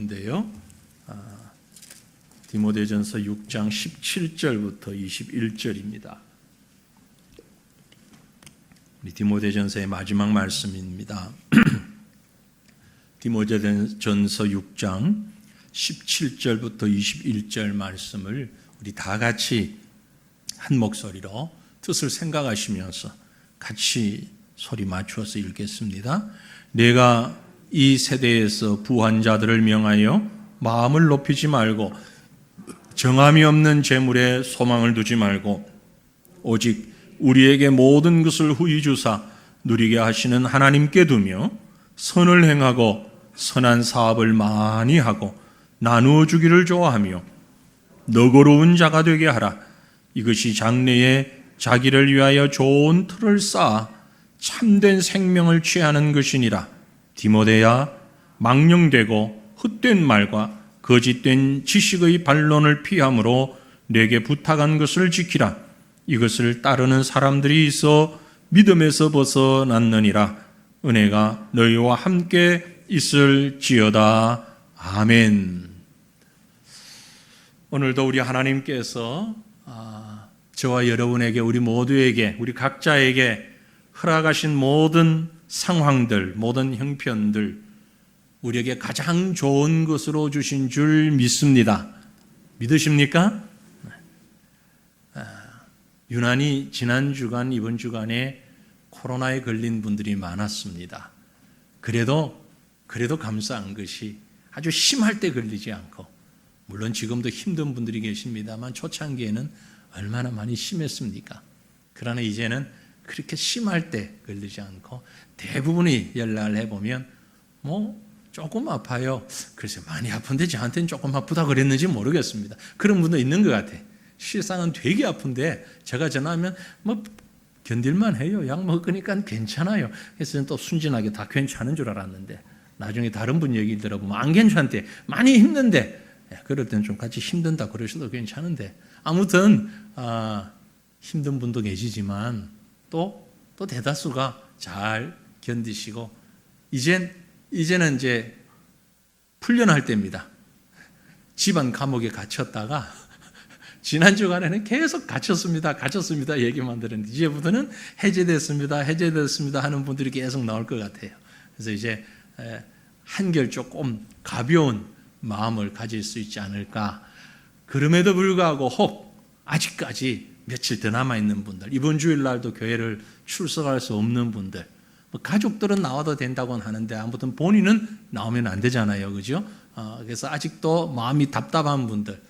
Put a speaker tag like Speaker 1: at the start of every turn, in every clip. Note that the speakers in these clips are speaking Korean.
Speaker 1: 인데요. 디모데전서 6장 17절부터 21절입니다. 우리 디모데전서의 마지막 말씀입니다. 디모데전서 6장 17절부터 21절 말씀을 우리 다 같이 한 목소리로 뜻을 생각하시면서 같이 소리 맞추어서 읽겠습니다. 내가 이 세대에서 부한 자들을 명하여 마음을 높이지 말고 정함이 없는 재물에 소망을 두지 말고 오직 우리에게 모든 것을 후히 주사 누리게 하시는 하나님께 두며 선을 행하고 선한 사업을 많이 하고 나누어 주기를 좋아하며 너그러운 자가 되게 하라. 이것이 장래에 자기를 위하여 좋은 틀을 쌓아 참된 생명을 취하는 것이니라. 디모데야, 망령되고 헛된 말과 거짓된 지식의 반론을 피함으로 내게 부탁한 것을 지키라. 이것을 따르는 사람들이 있어 믿음에서 벗어났느니라. 은혜가 너희와 함께 있을지어다. 아멘. 오늘도 우리 하나님께서 저와 여러분에게, 우리 모두에게, 우리 각자에게 허락하신 모든 상황들, 모든 형편들 우리에게 가장 좋은 것으로 주신 줄 믿습니다. 믿으십니까? 유난히 지난 주간, 이번 주간에 코로나에 걸린 분들이 많았습니다. 그래도 감사한 것이 아주 심할 때 걸리지 않고, 물론 지금도 힘든 분들이 계십니다만 초창기에는 얼마나 많이 심했습니까? 그러나 이제는 그렇게 심할 때 걸리지 않고 대부분이 연락을 해보면 조금 아파요. 글쎄 많이 아픈데 저한테는 조금 아프다 그랬는지 모르겠습니다. 그런 분도 있는 것 같아요. 실상은 되게 아픈데 제가 전화하면 견딜만 해요. 약 먹으니까 괜찮아요. 그래서 저는 또 순진하게 다 괜찮은 줄 알았는데 나중에 다른 분 얘기 들어보면 안 괜찮대. 많이 힘든데 그럴 때는 좀 같이 힘든다 그러셔도 괜찮은데 아무튼 힘든 분도 계시지만 또 대다수가 잘 견디시고 이제는 이제 풀려날 때입니다. 집안 감옥에 gat혔다가 지난 주간에는 계속 갇혔습니다 얘기만 들었는데 이제부터는 해제됐습니다 하는 분들이 계속 나올 것 같아요. 그래서 이제 한결 조금 가벼운 마음을 가질 수 있지 않을까. 그럼에도 불구하고 혹 아직까지 며칠 더 남아있는 분들, 이번 주일날도 교회를 출석할 수 없는 분들, 가족들은 나와도 된다고는 하는데 아무튼 본인은 나오면 안 되잖아요. 그죠? 그래서 아직도 마음이 답답한 분들,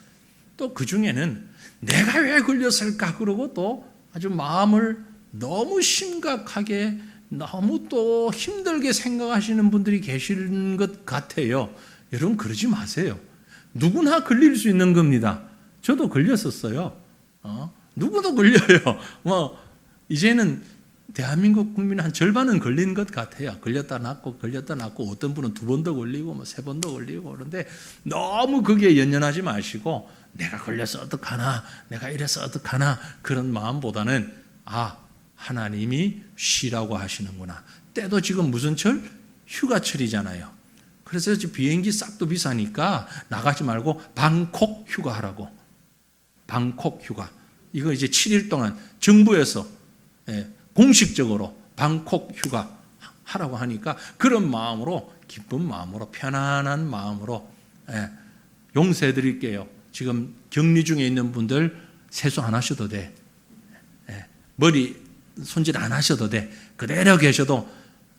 Speaker 1: 또 그 중에는 내가 왜 걸렸을까 그러고 또 아주 마음을 너무 심각하게 너무 또 힘들게 생각하시는 분들이 계시는 것 같아요. 여러분 그러지 마세요. 누구나 걸릴 수 있는 겁니다. 저도 걸렸었어요. 누구도 걸려요. 이제는 대한민국 국민 한 절반은 걸린 것 같아요. 걸렸다 낫고 어떤 분은 2번도 걸리고 3번도 걸리고. 그런데 너무 거기에 연연하지 마시고 내가 걸려서 어떡하나, 내가 이래서 어떡하나 그런 마음보다는 하나님이 쉬라고 하시는구나. 때도 지금 무슨 철? 휴가철이잖아요. 그래서 비행기 싹도 비싸니까 나가지 말고 방콕 휴가 하라고. 방콕 휴가. 이거 이제 7일 동안 정부에서 공식적으로 방콕 휴가 하라고 하니까 그런 마음으로, 기쁜 마음으로, 편안한 마음으로 용서해 드릴게요. 지금 격리 중에 있는 분들 세수 안 하셔도 돼. 머리 손질 안 하셔도 돼. 그대로 계셔도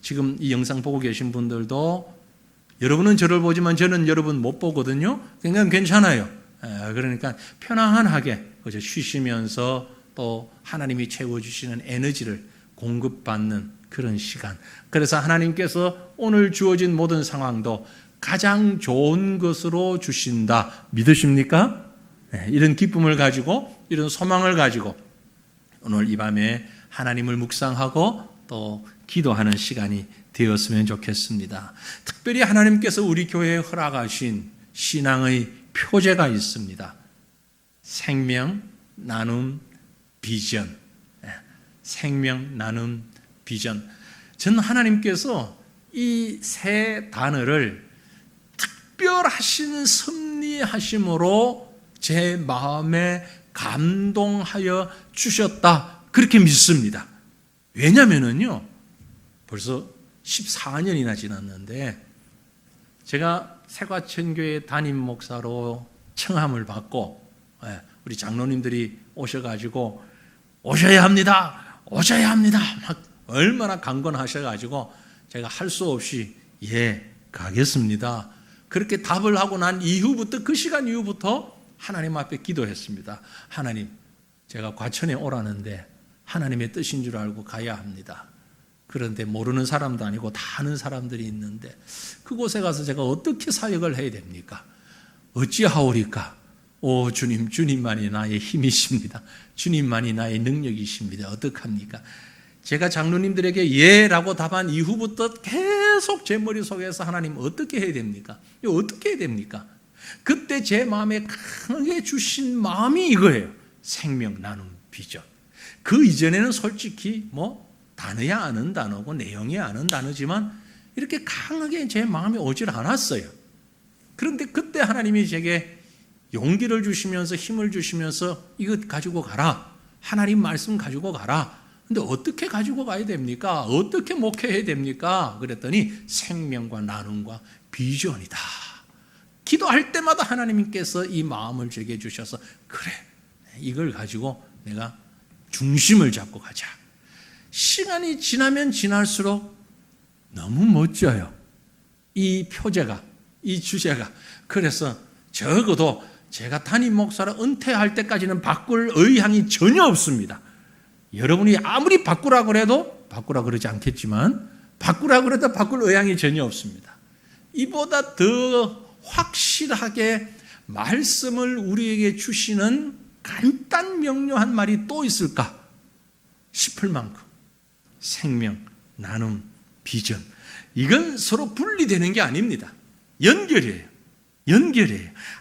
Speaker 1: 지금 이 영상 보고 계신 분들도 여러분은 저를 보지만 저는 여러분 못 보거든요. 그러니까 괜찮아요. 그러니까 편안하게 쉬시면서 또 하나님이 채워주시는 에너지를 공급받는 그런 시간. 그래서 하나님께서 오늘 주어진 모든 상황도 가장 좋은 것으로 주신다. 믿으십니까? 이런 기쁨을 가지고, 이런 소망을 가지고 오늘 이 밤에 하나님을 묵상하고 또 기도하는 시간이 되었으면 좋겠습니다. 특별히 하나님께서 우리 교회에 허락하신 신앙의 표제가 있습니다. 생명, 나눔, 비전. 생명, 나눔, 비전. 저는 하나님께서 이 세 단어를 특별하신 섭리하심으로 제 마음에 감동하여 주셨다. 그렇게 믿습니다. 왜냐면은요, 벌써 14년이나 지났는데 제가 세과천교회 담임 목사로 청함을 받고 우리 장로님들이 오셔가지고 오셔야 합니다. 막 얼마나 강권하셔가지고 제가 할 수 없이 가겠습니다. 그렇게 답을 하고 난 이후부터, 그 시간 이후부터 하나님 앞에 기도했습니다. 하나님, 제가 과천에 오라는데 하나님의 뜻인 줄 알고 가야 합니다. 그런데 모르는 사람도 아니고 다 아는 사람들이 있는데 그곳에 가서 제가 어떻게 사역을 해야 됩니까? 어찌하오리까? 오 주님, 주님만이 나의 힘이십니다. 주님만이 나의 능력이십니다. 어떡합니까? 제가 장로님들에게 예라고 답한 이후부터 계속 제 머릿속에서 하나님 어떻게 해야 됩니까? 이거 어떻게 해야 됩니까? 그때 제 마음에 강하게 주신 마음이 이거예요. 생명 나눔 비전. 그 이전에는 솔직히 단어야 아는 단어고 내용이 아는 단어지만 이렇게 강하게 제 마음에 오질 않았어요. 그런데 그때 하나님이 제게 용기를 주시면서 힘을 주시면서 이거 가지고 가라. 하나님 말씀 가지고 가라. 근데 어떻게 가지고 가야 됩니까? 어떻게 목회해야 됩니까? 그랬더니 생명과 나눔과 비전이다. 기도할 때마다 하나님께서 이 마음을 제게 주셔서 그래, 이걸 가지고 내가 중심을 잡고 가자. 시간이 지나면 지날수록 너무 멋져요. 이 표제가, 이 주제가. 그래서 적어도 제가 담임 목사로 은퇴할 때까지는 바꿀 의향이 전혀 없습니다. 여러분이 아무리 바꾸라 그래도 바꾸라 그러지 않겠지만 바꾸라 그래도 바꿀 의향이 전혀 없습니다. 이보다 더 확실하게 말씀을 우리에게 주시는 간단 명료한 말이 또 있을까 싶을 만큼 생명, 나눔, 비전, 이건 서로 분리되는 게 아닙니다. 연결이에요.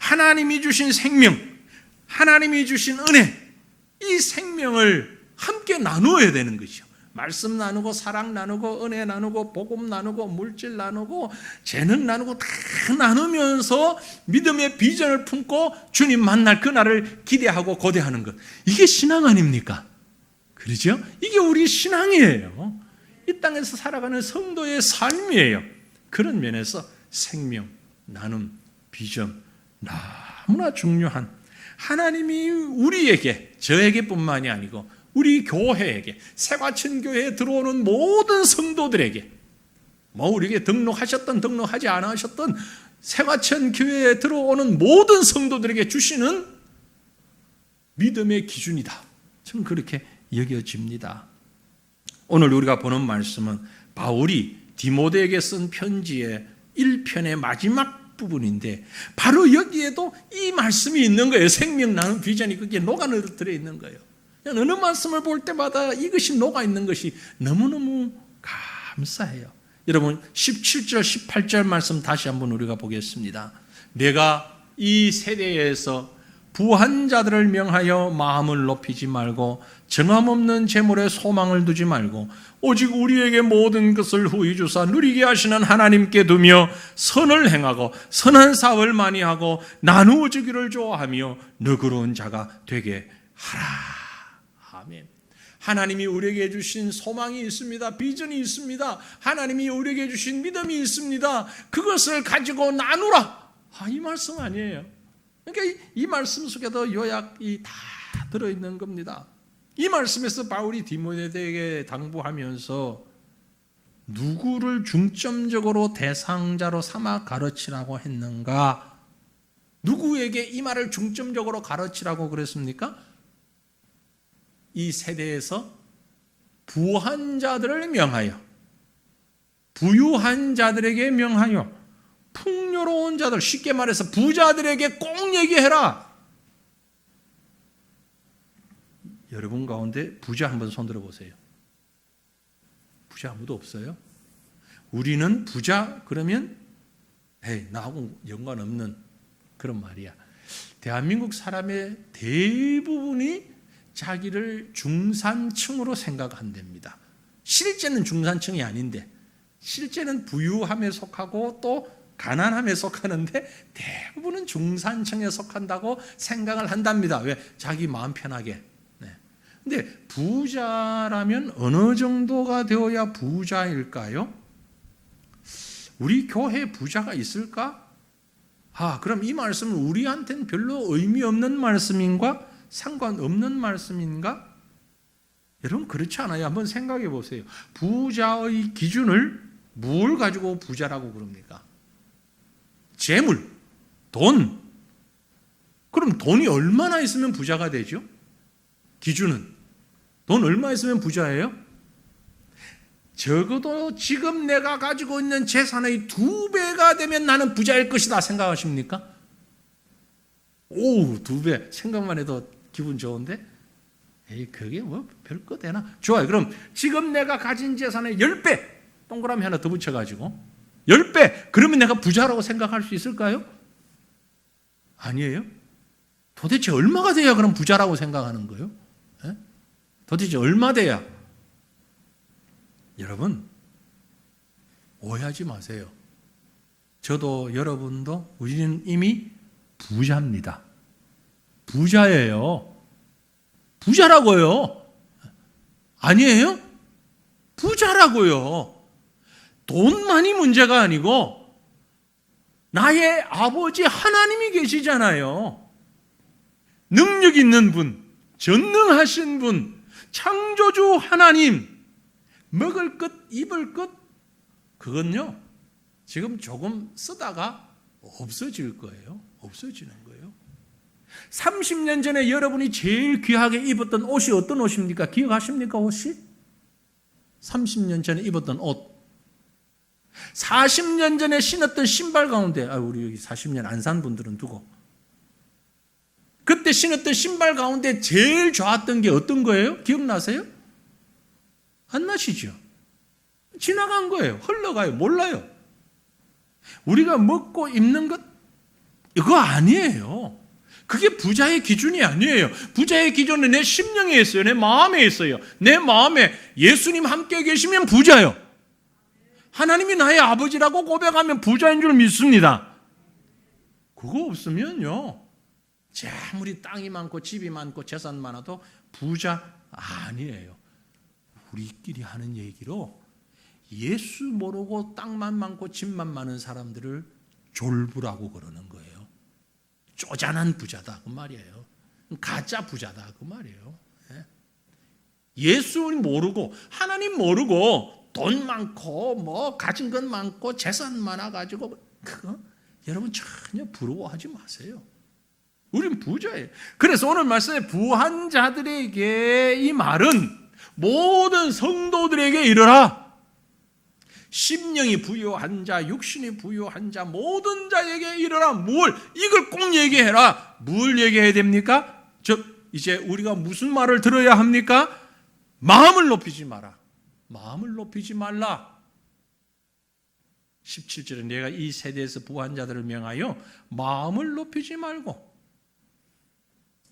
Speaker 1: 하나님이 주신 생명, 하나님이 주신 은혜, 이 생명을 함께 나누어야 되는 것이죠. 말씀 나누고 사랑 나누고 은혜 나누고 복음 나누고 물질 나누고 재능 나누고 다 나누면서 믿음의 비전을 품고 주님 만날 그날을 기대하고 고대하는 것, 이게 신앙 아닙니까? 그렇죠? 이게 우리 신앙이에요. 이 땅에서 살아가는 성도의 삶이에요. 그런 면에서 생명, 나눔, 비전, 너무나 중요한, 하나님이 우리에게, 저에게뿐만이 아니고 우리 교회에게, 세과천교회에 들어오는 모든 성도들에게, 우리에게 등록하셨던 등록하지 않으셨던 세과천교회에 들어오는 모든 성도들에게 주시는 믿음의 기준이다. 저는 그렇게 여겨집니다. 오늘 우리가 보는 말씀은 바울이 디모데에게 쓴 편지의 1편의 마지막 부분인데 바로 여기에도 이 말씀이 있는 거예요. 생명 나눔 비전이 거기에 녹아들어 있는 거예요. 어느 말씀을 볼 때마다 이것이 녹아있는 것이 너무너무 감사해요. 여러분 17절 18절 말씀 다시 한번 우리가 보겠습니다. 내가 이 세대에서 부한 자들을 명하여 마음을 높이지 말고 정함없는 재물에 소망을 두지 말고 오직 우리에게 모든 것을 후히 주사 누리게 하시는 하나님께 두며 선을 행하고 선한 사업을 많이 하고 나누어 주기를 좋아하며 너그러운 자가 되게 하라. 아멘. 하나님이 우리에게 주신 소망이 있습니다. 비전이 있습니다. 하나님이 우리에게 주신 믿음이 있습니다. 그것을 가지고 나누라. 이 말씀 아니에요. 그러니까 이 말씀 속에도 요약이 다 들어있는 겁니다. 이 말씀에서 바울이 디모데에게 당부하면서 누구를 중점적으로 대상자로 삼아 가르치라고 했는가? 누구에게 이 말을 중점적으로 가르치라고 그랬습니까? 이 세대에서 부한 자들을 명하여, 부유한 자들에게 명하여, 풍요로운 자들, 쉽게 말해서 부자들에게 꼭 얘기해라. 여러분 가운데 부자 한번 손 들어보세요. 부자 아무도 없어요? 우리는 부자 그러면 나하고 연관없는 그런 말이야. 대한민국 사람의 대부분이 자기를 중산층으로 생각한답니다. 실제는 중산층이 아닌데 실제는 부유함에 속하고 또 가난함에 속하는데 대부분은 중산층에 속한다고 생각을 한답니다. 왜? 자기 마음 편하게. 네. 근데 부자라면 어느 정도가 되어야 부자일까요? 우리 교회에 부자가 있을까? 그럼 이 말씀은 우리한테는 별로 의미 없는 말씀인가? 상관없는 말씀인가? 여러분 그렇지 않아요. 한번 생각해 보세요. 부자의 기준을 뭘 가지고 부자라고 그럽니까? 재물, 돈. 그럼 돈이 얼마나 있으면 부자가 되죠? 기준은 돈 얼마 있으면 부자예요? 적어도 지금 내가 가지고 있는 재산의 2배가 되면 나는 부자일 것이다 생각하십니까? 오, 2배. 생각만 해도 기분 좋은데? 그게 뭐 별거 되나? 좋아요. 그럼 지금 내가 가진 재산의 10배, 동그라미 하나 더 붙여가지고 10배, 그러면 내가 부자라고 생각할 수 있을까요? 아니에요. 도대체 얼마가 돼야 그럼 부자라고 생각하는 거예요? 도대체 얼마 돼야? 여러분, 오해하지 마세요. 저도 여러분도 우리는 이미 부자입니다. 부자예요. 부자라고요. 아니에요? 부자라고요. 돈만이 문제가 아니고 나의 아버지 하나님이 계시잖아요. 능력 있는 분, 전능하신 분, 창조주 하나님, 먹을 것, 입을 것, 그건요, 지금 조금 쓰다가 없어질 거예요. 없어지는 거예요. 30년 전에 여러분이 제일 귀하게 입었던 옷이 어떤 옷입니까? 기억하십니까, 옷이? 30년 전에 입었던 옷. 40년 전에 신었던 신발 가운데, 우리 여기 40년 안 산 분들은 두고. 그때 신었던 신발 가운데 제일 좋았던 게 어떤 거예요? 기억나세요? 안 나시죠? 지나간 거예요. 흘러가요. 몰라요. 우리가 먹고 입는 것, 이거 아니에요. 그게 부자의 기준이 아니에요. 부자의 기준은 내 심령에 있어요. 내 마음에 있어요. 내 마음에 예수님 함께 계시면 부자요. 하나님이 나의 아버지라고 고백하면 부자인 줄 믿습니다. 그거 없으면요, 아무리 땅이 많고 집이 많고 재산 많아도 부자 아니에요. 우리끼리 하는 얘기로 예수 모르고 땅만 많고 집만 많은 사람들을 졸부라고 그러는 거예요. 쪼잔한 부자다 그 말이에요. 가짜 부자다 그 말이에요. 예수 모르고 하나님 모르고 돈 많고 뭐 가진 것 많고 재산 많아가지고 그거 여러분 전혀 부러워하지 마세요. 우린 부자예요. 그래서 오늘 말씀에 부한 자들에게 이 말은 모든 성도들에게 이르라. 심령이 부유한 자, 육신이 부유한 자, 모든 자에게 이르라. 뭘? 이걸 꼭 얘기해라. 뭘 얘기해야 됩니까? 이제 우리가 무슨 말을 들어야 합니까? 마음을 높이지 마라. 마음을 높이지 말라. 17절에 내가 이 세대에서 부한 자들을 명하여 마음을 높이지 말고.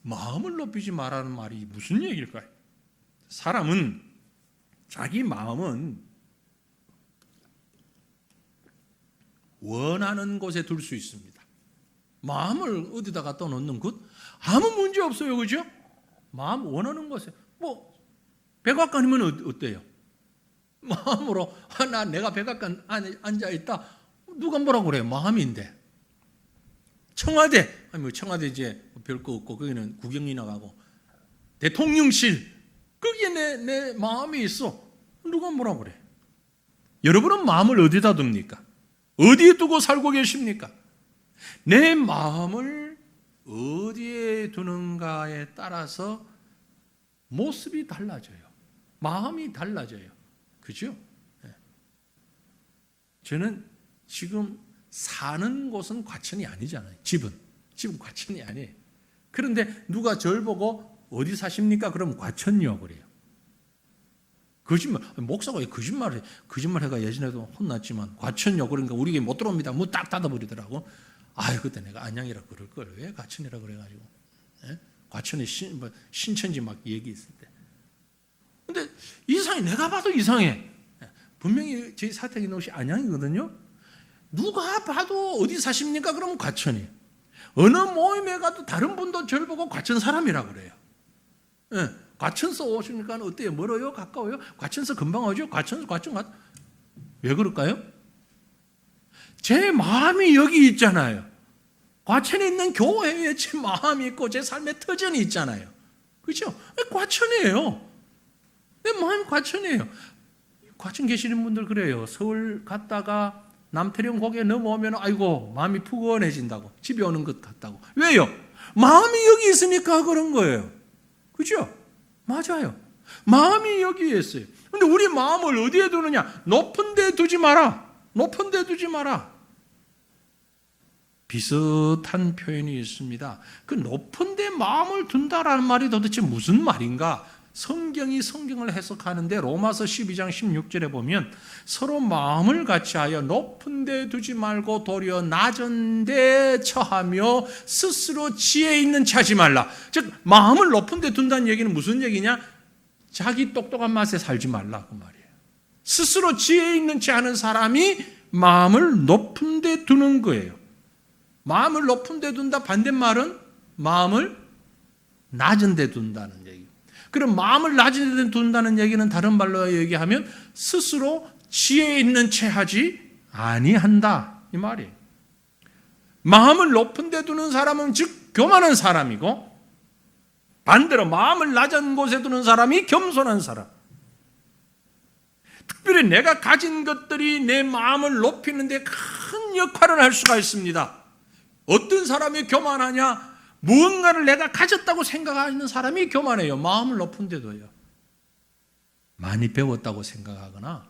Speaker 1: 마음을 높이지 말라는 말이 무슨 얘기일까요? 사람은 자기 마음은 원하는 곳에 둘 수 있습니다. 마음을 어디다가 떠놓는 것 아무 문제 없어요. 그죠? 마음 원하는 곳에 뭐 백악관이면 어때요? 마음으로 내가 백악관 안에 앉아있다. 누가 뭐라고 그래요? 마음인데. 청와대 청와대 이제 별거 없고 거기는 구경이나 가고 대통령실 거기에 내 마음이 있어. 누가 뭐라고 그래? 여러분은 마음을 어디다 둡니까? 어디에 두고 살고 계십니까? 내 마음을 어디에 두는가에 따라서 모습이 달라져요. 마음이 달라져요. 그죠? 저는 지금 사는 곳은 과천이 아니잖아요. 집은 과천이 아니에요. 그런데 누가 절 보고 어디 사십니까? 그럼 과천이요 그래요. 거짓말, 목사가 거짓말 해가 예전에도 혼났지만 과천요 그러니까 우리에게 못 들어옵니다. 문 딱 닫아버리더라고. 그때 내가 안양이라 그럴 걸 왜 과천이라 그래가지고 과천에 신천지 막 얘기했을 때. 근데 이상해. 내가 봐도 이상해. 분명히 저희 사택에 놓으시 안양이거든요. 누가 봐도 어디 사십니까? 그러면 과천이에요. 어느 모임에 가도 다른 분도 저를 보고 과천 사람이라 그래요. 예, 과천서 오시니까 어때요? 멀어요? 가까워요? 과천서 금방 오죠? 과천. 왜 그럴까요? 제 마음이 여기 있잖아요. 과천에 있는 교회에 제 마음이 있고 제 삶의 터전이 있잖아요. 그렇죠? 과천이에요. 내 마음이 과천이에요. 과천 계시는 분들 그래요. 서울 갔다가 남태령 고개 넘어오면 아이고 마음이 푸근해진다고. 집에 오는 것 같다고. 왜요? 마음이 여기 있으니까 그런 거예요. 그죠? 맞아요. 마음이 여기에 있어요. 근데 우리 마음을 어디에 두느냐? 높은 데 두지 마라. 높은 데 두지 마라. 비슷한 표현이 있습니다. 그 높은 데 마음을 둔다라는 말이 도대체 무슨 말인가? 성경이 성경을 해석하는데 로마서 12장 16절에 보면 서로 마음을 같이하여 높은 데 두지 말고 도리어 낮은 데 처하며 스스로 지혜 있는 채 하지 말라. 즉 마음을 높은 데 둔다는 얘기는 무슨 얘기냐? 자기 똑똑한 맛에 살지 말라 그 말이에요. 스스로 지혜 있는 채 하는 사람이 마음을 높은 데 두는 거예요. 마음을 높은 데 둔다 반대말은 마음을 낮은 데 둔다는 얘기. 그럼 마음을 낮은 데 둔다는 얘기는 다른 말로 얘기하면 스스로 지혜 있는 채 하지 아니한다 이 말이에요. 마음을 높은 데 두는 사람은 즉 교만한 사람이고 반대로 마음을 낮은 곳에 두는 사람이 겸손한 사람. 특별히 내가 가진 것들이 내 마음을 높이는 데 큰 역할을 할 수가 있습니다. 어떤 사람이 교만하냐? 무언가를 내가 가졌다고 생각하는 사람이 교만해요. 마음을 높은 데도요. 많이 배웠다고 생각하거나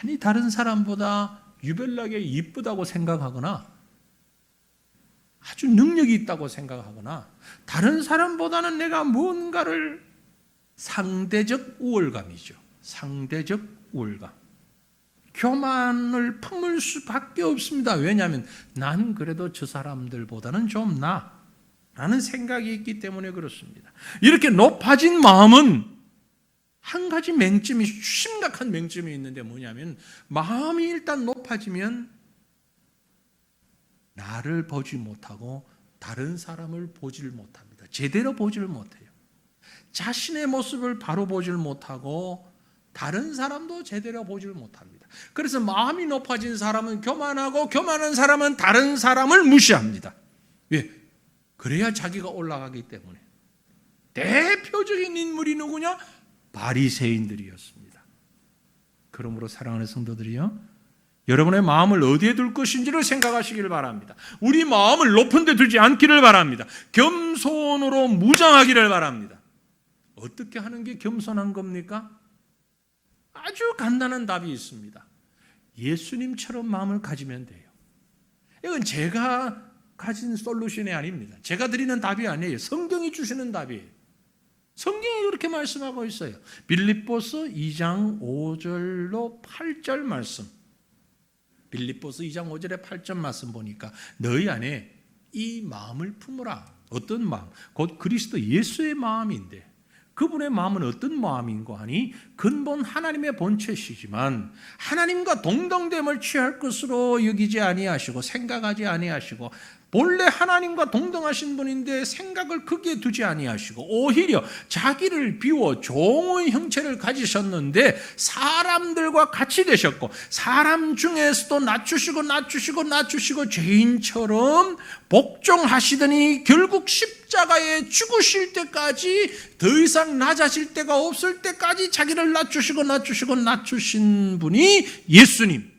Speaker 1: 많이 다른 사람보다 유별나게 이쁘다고 생각하거나 아주 능력이 있다고 생각하거나 다른 사람보다는 내가 무언가를 상대적 우월감이죠. 상대적 우월감. 교만을 품을 수밖에 없습니다. 왜냐하면 난 그래도 저 사람들보다는 좀 나라는 생각이 있기 때문에 그렇습니다. 이렇게 높아진 마음은 한 가지 맹점이 심각한 맹점이 있는데 뭐냐면 마음이 일단 높아지면 나를 보지 못하고 다른 사람을 보지를 못합니다. 제대로 보지를 못해요. 자신의 모습을 바로 보지를 못하고 다른 사람도 제대로 보지를 못합니다. 그래서 마음이 높아진 사람은 교만하고 교만한 사람은 다른 사람을 무시합니다. 왜? 그래야 자기가 올라가기 때문에. 대표적인 인물이 누구냐? 바리새인들이었습니다. 그러므로 사랑하는 성도들이요, 여러분의 마음을 어디에 둘 것인지를 생각하시길 바랍니다. 우리 마음을 높은 데 두지 않기를 바랍니다. 겸손으로 무장하기를 바랍니다. 어떻게 하는 게 겸손한 겁니까? 아주 간단한 답이 있습니다. 예수님처럼 마음을 가지면 돼요. 이건 제가 가진 솔루션이 아닙니다. 제가 드리는 답이 아니에요. 성경이 주시는 답이에요. 성경이 그렇게 말씀하고 있어요. 빌립보서 2장 5절로 8절 말씀. 빌립보서 2장 5절에 8절 말씀 보니까 너희 안에 이 마음을 품으라. 어떤 마음? 곧 그리스도 예수의 마음인데 그분의 마음은 어떤 마음인고 하니 근본 하나님의 본체시지만 하나님과 동등됨을 취할 것으로 여기지 아니하시고 생각하지 아니하시고 본래 하나님과 동등하신 분인데 생각을 크게 두지 아니하시고 오히려 자기를 비워 종의 형체를 가지셨는데 사람들과 같이 되셨고 사람 중에서도 낮추시고 죄인처럼 복종하시더니 결국 십자가에 죽으실 때까지 더 이상 낮아질 데가 없을 때까지 자기를 낮추신 분이 예수님.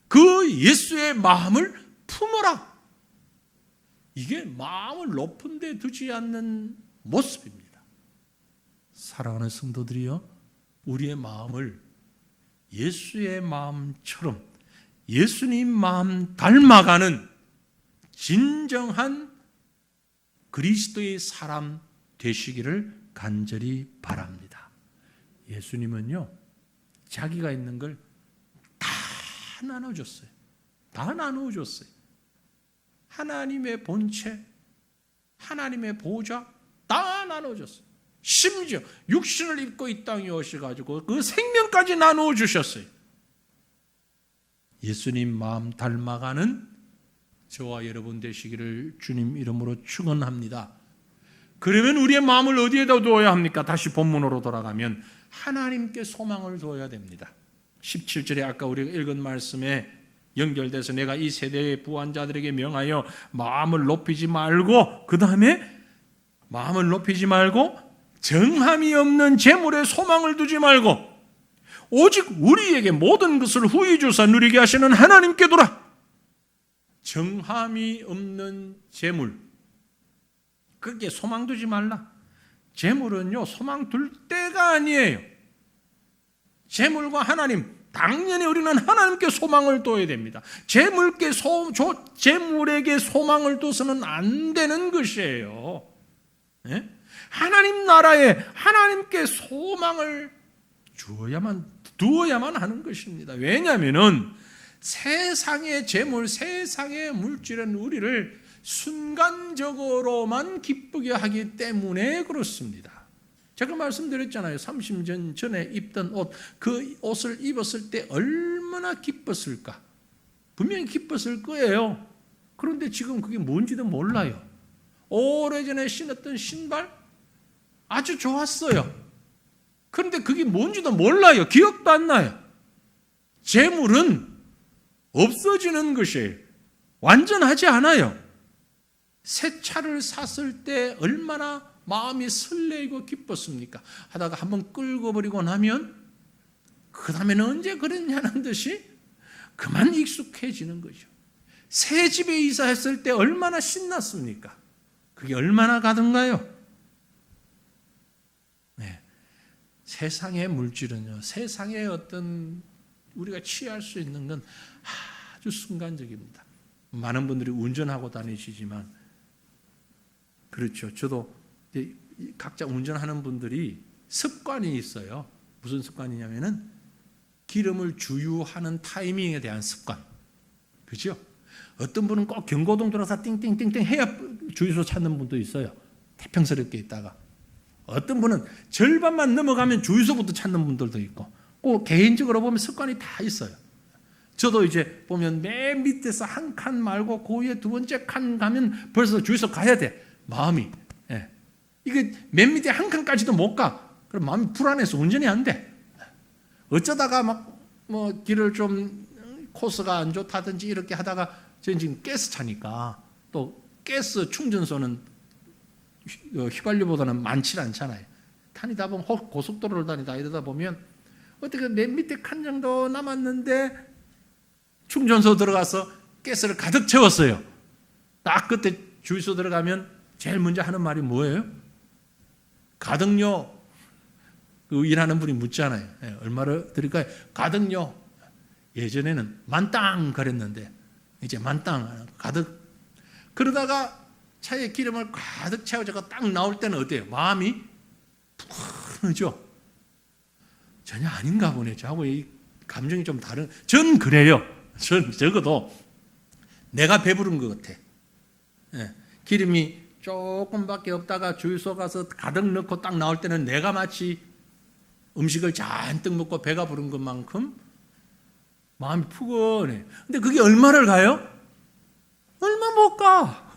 Speaker 1: 그 예수의 마음을 품어라. 이게 마음을 높은 데 두지 않는 모습입니다. 사랑하는 성도들이요, 우리의 마음을 예수의 마음처럼 예수님 마음 닮아가는 진정한 그리스도의 사람 되시기를 간절히 바랍니다. 예수님은요, 자기가 있는 걸 다 나눠줬어요. 다 나누어줬어요. 하나님의 본체, 하나님의 보좌 다 나눠줬어요. 심지어 육신을 입고 이 땅에 오셔가지고 그 생명까지 나누어 주셨어요. 예수님 마음 닮아가는 저와 여러분 되시기를 주님 이름으로 축원합니다. 그러면 우리의 마음을 어디에다 두어야 합니까? 다시 본문으로 돌아가면 하나님께 소망을 두어야 됩니다. 17절에 아까 우리가 읽은 말씀에 연결돼서 내가 이 세대의 부한자들에게 명하여 마음을 높이지 말고, 그 다음에 마음을 높이지 말고 정함이 없는 재물에 소망을 두지 말고 오직 우리에게 모든 것을 후히 주사 누리게 하시는 하나님께 두라. 정함이 없는 재물, 그게 소망 두지 말라. 재물은요 소망 둘 때가 아니에요. 재물과 하나님, 당연히 우리는 하나님께 소망을 둬야 됩니다. 재물에게 소망을 둬서는 안 되는 것이에요. 네? 하나님 나라에 하나님께 소망을 두어야만 하는 것입니다. 왜냐하면 세상의 재물, 세상의 물질은 우리를 순간적으로만 기쁘게 하기 때문에 그렇습니다. 제가 말씀드렸잖아요. 30년 전에 입던 옷, 그 옷을 입었을 때 얼마나 기뻤을까? 분명히 기뻤을 거예요. 그런데 지금 그게 뭔지도 몰라요. 오래전에 신었던 신발 아주 좋았어요. 그런데 그게 뭔지도 몰라요. 기억도 안 나요. 재물은 없어지는 것이에요. 완전하지 않아요. 새 차를 샀을 때 얼마나 마음이 설레고 기뻤습니까? 하다가 한번 끌고 버리고 나면 그 다음에는 언제 그랬냐는 듯이 그만 익숙해지는 거죠. 새 집에 이사했을 때 얼마나 신났습니까? 그게 얼마나 가든가요? 네. 세상의 물질은요, 세상의 어떤 우리가 취할 수 있는 건 아주 순간적입니다. 많은 분들이 운전하고 다니시지만, 그렇죠. 저도 각자 운전하는 분들이 습관이 있어요. 무슨 습관이냐면은 기름을 주유하는 타이밍에 대한 습관. 그죠? 어떤 분은 꼭 경고등 돌아서 띵띵띵띵 해야 주유소 찾는 분도 있어요. 태평스럽게 있다가. 어떤 분은 절반만 넘어가면 주유소부터 찾는 분들도 있고, 꼭 개인적으로 보면 습관이 다 있어요. 저도 이제 보면 맨 밑에서 한 칸 말고 그 위에 두 번째 칸 가면 벌써 주유소 가야 돼. 마음이. 예. 이게 맨 밑에 한 칸까지도 못 가. 그럼 마음이 불안해서 운전이 안 돼. 어쩌다가 막 뭐 길을 좀 코스가 안 좋다든지 이렇게 하다가 저는 지금 가스 차니까 또 가스 충전소는 휘발유보다는 많지 않잖아요. 다니다 보면 고속도로를 다니다 이러다 보면 어떻게 맨 밑에 칸 정도 남았는데 충전소 들어가서 가스를 가득 채웠어요. 딱 그때 주유소 들어가면 제일 먼저 하는 말이 뭐예요? 가득요. 그 일하는 분이 묻잖아요. 얼마를 드릴까요? 가득요. 예전에는 만땅 그랬는데 이제 만땅 가득. 그러다가 차에 기름을 가득 채워져서 딱 나올 때는 어때요? 마음이 푸근하죠? 전혀 아닌가 보네. 저하고 이 감정이 좀 다른. 전 그래요. 전 적어도 내가 배부른 것 같아. 기름이 조금밖에 없다가 주유소 가서 가득 넣고 딱 나올 때는 내가 마치 음식을 잔뜩 먹고 배가 부른 것만큼 마음이 푸근해. 근데 그게 얼마를 가요? 얼마 못 가.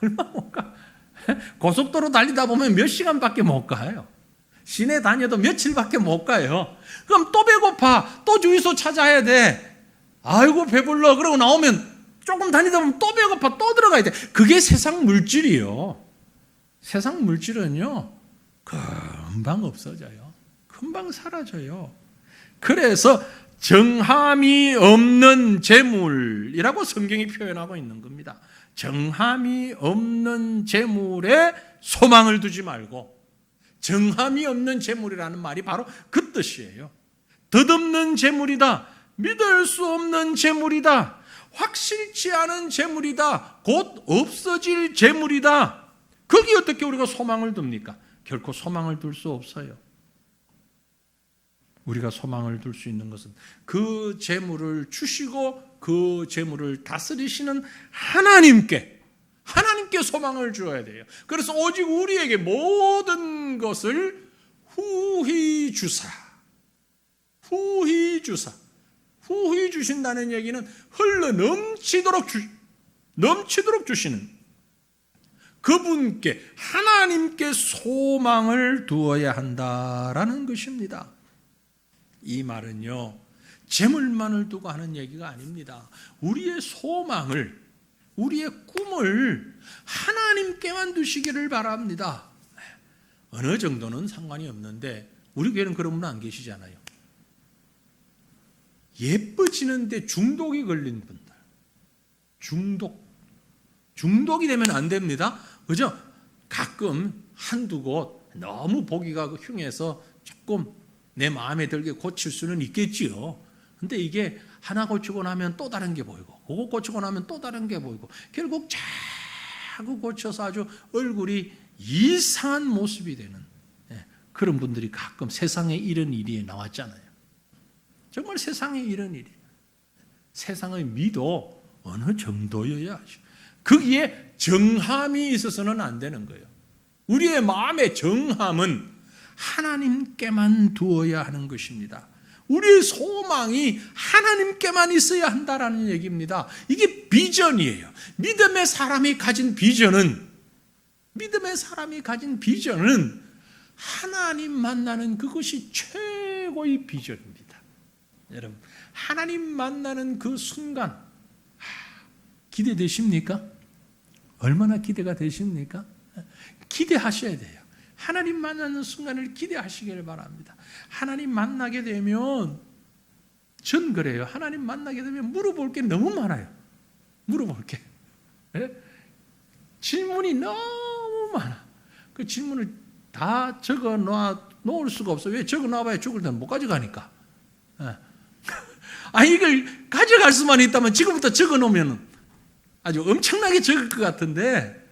Speaker 1: 고속도로 달리다 보면 몇 시간밖에 못 가요. 시내 다녀도 며칠밖에 못 가요. 그럼 또 배고파. 또 주유소 찾아야 돼. 아이고 배불러. 그러고 나오면 조금 다니다 보면 또 배고파. 또 들어가야 돼. 그게 세상 물질이요. 세상 물질은요, 금방 없어져요. 금방 사라져요. 그래서 정함이 없는 재물이라고 성경이 표현하고 있는 겁니다. 정함이 없는 재물에 소망을 두지 말고, 정함이 없는 재물이라는 말이 바로 그 뜻이에요. 덧없는 재물이다. 믿을 수 없는 재물이다. 확실치 않은 재물이다. 곧 없어질 재물이다. 거기에 어떻게 우리가 소망을 둡니까? 결코 소망을 둘 수 없어요. 우리가 소망을 둘 수 있는 것은 그 재물을 주시고 그 재물을 다스리시는 하나님께 소망을 주어야 돼요. 그래서 오직 우리에게 모든 것을 후히 주사. 후히 주신다는 얘기는 흘러 넘치도록 주시는 그분께, 하나님께 소망을 두어야 한다라는 것입니다. 이 말은요, 재물만을 두고 하는 얘기가 아닙니다. 우리의 소망을, 우리의 꿈을 하나님께만 두시기를 바랍니다. 어느 정도는 상관이 없는데 우리 교회는 그런 분 안 계시잖아요. 예뻐지는데 중독이 걸린 분들, 중독이 되면 안 됩니다. 그죠? 가끔 한두 곳 너무 보기가 흉해서 조금 내 마음에 들게 고칠 수는 있겠지요. 근데 이게 하나 고치고 나면 또 다른 게 보이고, 그거 고치고 나면 또 다른 게 보이고, 결국 자꾸 고쳐서 아주 얼굴이 이상한 모습이 되는 그런 분들이 가끔 세상에 이런 일이 나왔잖아요. 정말 세상에 이런 일이. 세상의 미도 어느 정도여야 하죠. 거기에 정함이 있어서는 안 되는 거예요. 우리의 마음의 정함은 하나님께만 두어야 하는 것입니다. 우리의 소망이 하나님께만 있어야 한다라는 얘기입니다. 이게 비전이에요. 믿음의 사람이 가진 비전은 하나님 만나는 그것이 최고의 비전입니다. 여러분, 하나님 만나는 그 순간 기대되십니까? 얼마나 기대가 되십니까? 기대하셔야 돼요. 하나님 만나는 순간을 기대하시길 바랍니다. 하나님 만나게 되면, 전 그래요. 하나님 만나게 되면 물어볼 게 너무 많아요. 물어볼 게. 질문이 너무 많아. 그 질문을 다 적어 놓을 수가 없어. 왜? 적어 놔봐야 죽을 때는 못 가져가니까. 이걸 가져갈 수만 있다면 지금부터 적어 놓으면 아주 엄청나게 적을 것 같은데,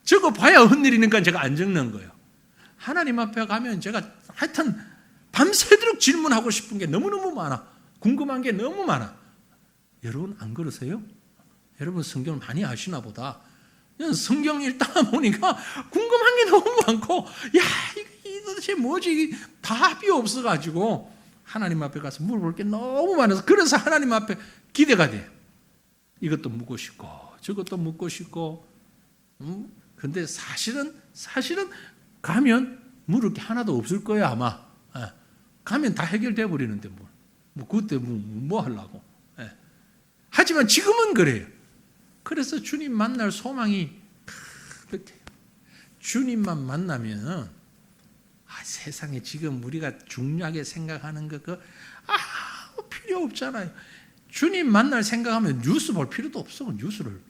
Speaker 1: 적어 봐야 헛일이니까 제가 안 적는 거예요. 하나님 앞에 가면 제가 하여튼 밤새도록 질문하고 싶은 게 너무너무 많아. 궁금한 게 너무 많아. 여러분 안 그러세요? 여러분 성경을 많이 아시나 보다. 성경 읽다 보니까 궁금한 게 너무 많고, 이게 도대체 뭐지? 답이 없어가지고 하나님 앞에 가서 물어볼 게 너무 많아서, 그래서 하나님 앞에 기대가 돼. 이것도 묻고 싶고 저것도 묻고 싶고. 근데 사실은 가면 물을 게 하나도 없을 거예요 아마. 가면 다 해결돼 버리는데 뭐 그때 뭐 하려고. 하지만 지금은 그래요. 그래서 주님 만날 소망이 그렇대요. 주님만 만나면 세상에 지금 우리가 중요하게 생각하는 거 필요 없잖아요. 주님 만날 생각하면 뉴스 볼 필요도 없어, 뉴스를.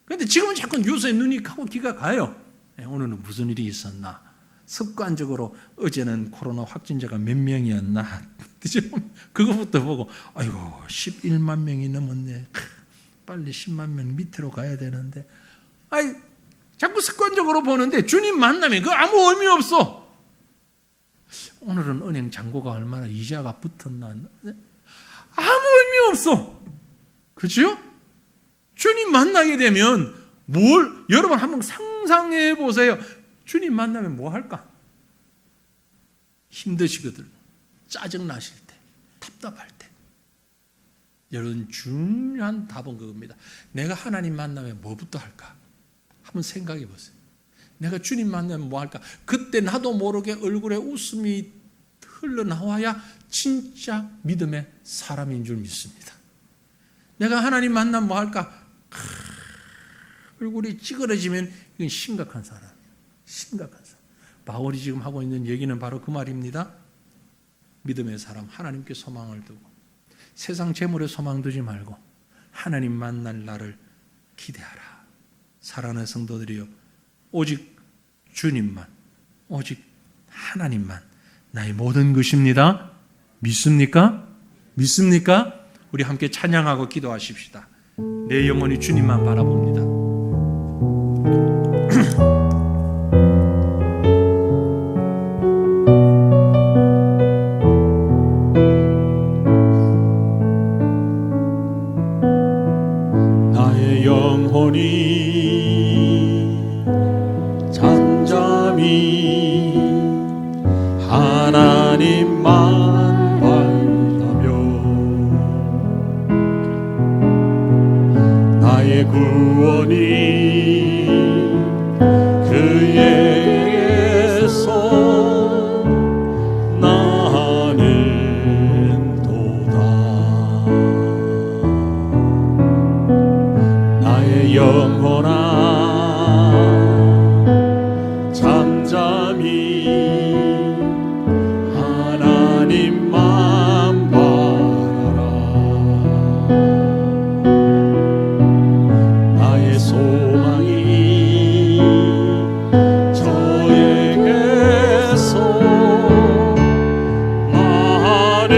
Speaker 1: 그런데 지금은 자꾸 뉴스에 눈이 가고 귀가 가요. 오늘은 무슨 일이 있었나? 습관적으로 어제는 코로나 확진자가 몇 명이었나? 그거부터 보고, 아이고 11만 명이 넘었네. 빨리 10만 명 밑으로 가야 되는데. 자꾸 습관적으로 보는데 주님 만나면 그거 아무 의미 없어. 오늘은 은행 잔고가 얼마나 이자가 붙었나? 아무 의미 없어. 그렇죠? 주님 만나게 되면 여러분 한번 상상해 보세요. 주님 만나면 뭐 할까? 힘드시거든. 짜증 나실 때, 답답할 때. 여러분 중요한 답은 그겁니다. 내가 하나님 만나면 뭐부터 할까? 한번 생각해 보세요. 내가 주님 만나면 뭐 할까? 그때 나도 모르게 얼굴에 웃음이 흘러나와야 진짜 믿음의 사람인 줄 믿습니다. 내가 하나님 만나면 뭐 할까? 얼굴이 찌그러지면 이건 심각한 사람이에요. 심각한 사람. 바울이 지금 하고 있는 얘기는 바로 그 말입니다. 믿음의 사람, 하나님께 소망을 두고 세상 재물에 소망 두지 말고 하나님 만날 날을 기대하라. 사랑하는 성도들이여, 오직 주님만, 오직 하나님만 나의 모든 것입니다. 믿습니까? 믿습니까? 우리 함께 찬양하고 기도하십시다. 내 영혼이 주님만 바라봅니다.
Speaker 2: 나의 영혼이 잠잠히 하나님만 바라며 구원이 그에게서 나는 도다. 나의 영혼아 잠잠히 하나님만 바라라. 나의 소망이 저에게서 나는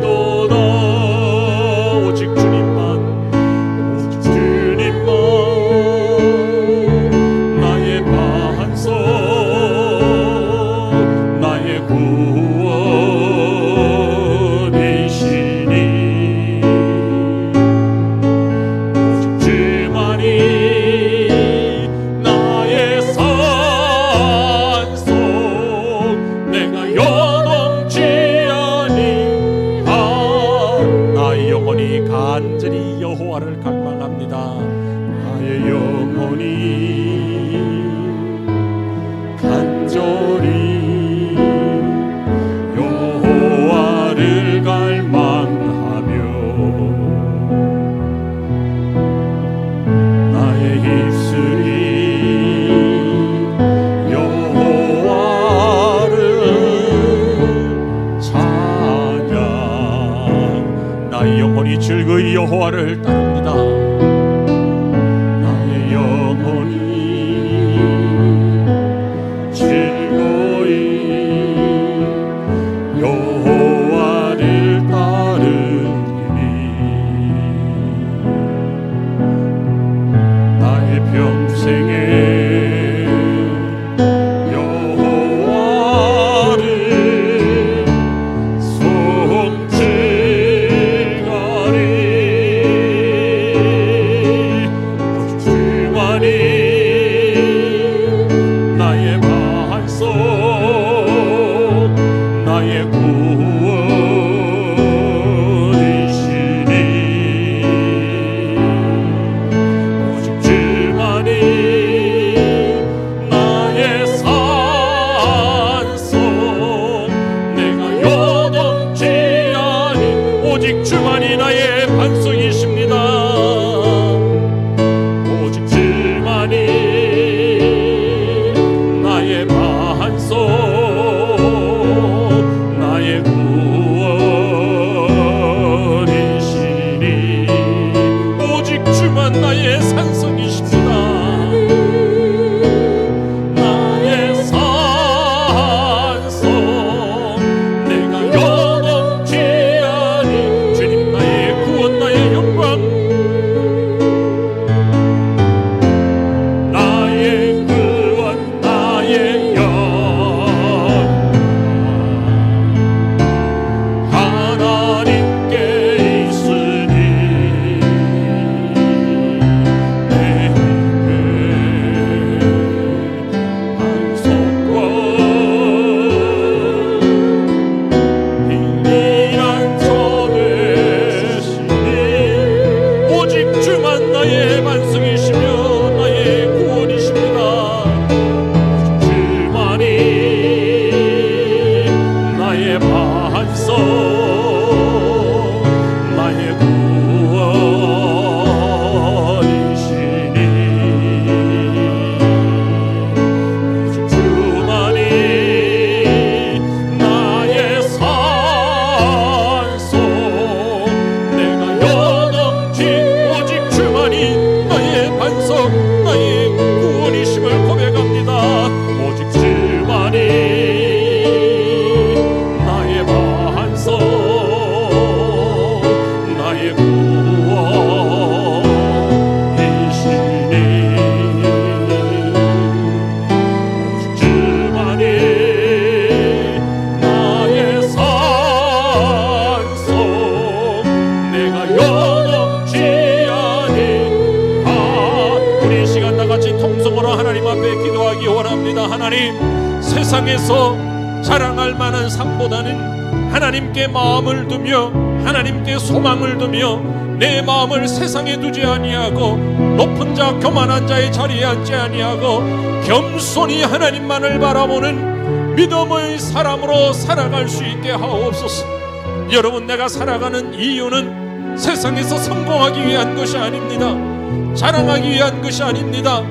Speaker 2: 도다. 오직 주님만, 오직 주님만 나의 반석, 나의 구원이시니 오직 주만이 나의 산속, 내가 요동치 아니한. 나의 영혼이 간절히 여호와를 갈망합니다. 나의 영혼이 간절히 여호와를 갈망하며 나의 입술이 여호와를 찬양. 나의 영혼이 즐거이 여호와를 따릅니다. 나의 영혼이 즐거이 여호와를 따르리니 나의 평생에 여호와를 송축하리. 오직 주만이 나의 반석, 나의 구원이시니 오직 주만이 나의 산속, 내가 요동치 아니. 오직 주만이 나의 반석이십니다. 오직 주만이 나의 반석, 나의 구원이시니 오직 주만 나의 산성이십니다. 나의 산성, 내가 요동치 아니. 주님 나의 구원, 나의 영광, 나의 구원, 나의 영광 하나님께 있으니 내게 반석과 비밀한 저 되시니 오직 주만 나의 반석이시며 나의 구원이십니다. 주만이 나의 반석, 나의 구원이시니 오직 주만이 나의 산속, 내가 요동치. 오직 주만이 나의 반석, 나의 구원이심을 고백합니다. 오직 주만이 나의 반석, 나의 구원이시니 오직 주만이 나의 산속, 내가 요동치 아니한. 우리 이 시간 나같이 통성으로 하나님 앞에 기도하기 원합니다. 하나님, 세상에서 자랑할 만한 상보다는 하나님께 마음을 두며 하나님께 소망을 두며 내 마음을 세상에 두지 아니하고 높은 자 교만한 자의 자리에 앉지 아니하고 겸손히 하나님만을 바라보는 믿음의 사람으로 살아갈 수 있게 하옵소서. 여러분, 내가 살아가는 이유는 세상에서 성공하기 위한 것이 아닙니다. 자랑하기 위한 것이 아닙니다.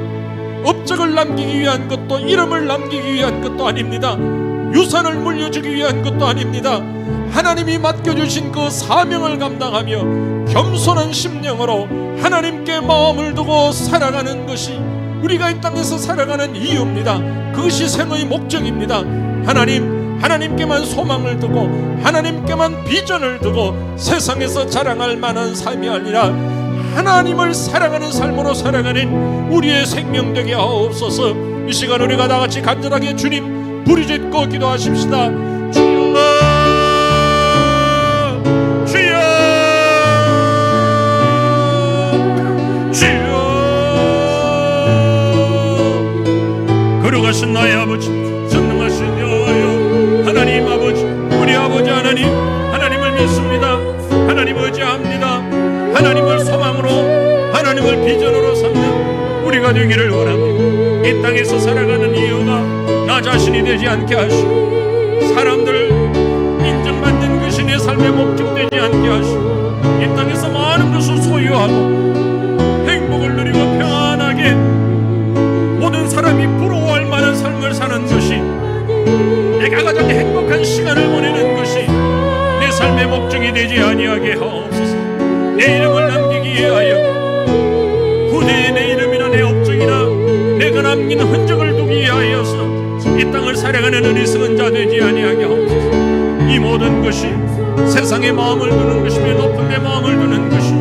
Speaker 2: 업적을 남기기 위한 것도, 이름을 남기기 위한 것도 아닙니다. 유산을 물려주기 위한 것도 아닙니다. 하나님이 맡겨주신 그 사명을 감당하며 겸손한 심령으로 하나님께 마음을 두고 살아가는 것이 우리가 이 땅에서 살아가는 이유입니다. 그것이 생의 목적입니다. 하나님께만 소망을 두고 하나님께만 비전을 두고 세상에서 자랑할 만한 삶이 아니라 하나님을 사랑하는 삶으로 살아가는 우리의 생명 되게 하옵소서. 이 시간 우리가 다같이 간절하게 주님 부르짖고 기도하십시다. 주여, 주여, 주여. 거룩하신 나의 아버지, 전능하신 여호와여, 하나님 아버지, 우리 아버지 하나님, 하나님을 믿습니다. 하나님 의지합니다. 하나님을 소망으로, 하나님을 비전으로 삼는 우리가 되기를 원합니다. 이 땅에서 살아가는 이유가 나 자신이 되지 않게 하시고, 사람들 인정받는 것이 내 삶의 목적 되지 않게 하시고, 이 땅에서 많은 것을 소유하고 행복을 누리고 평안하게 모든 사람이 부러워할 만한 삶을 사는 것이, 내가 가장 행복한 시간을 보내는 것이 내 삶의 목적이 되지 아니하게 하옵소서. 내 이름을 남기기 위하여, 후대에 내 이름이나 내 업적이나 내가 남긴 흔적을 두기 위하여서 이 땅을 살아가는 어리석은 자 되지 아니하게 하옵소서. 이 모든 것이 세상에 마음을 두는 것이며 높은 데 마음을 두는 것이죠.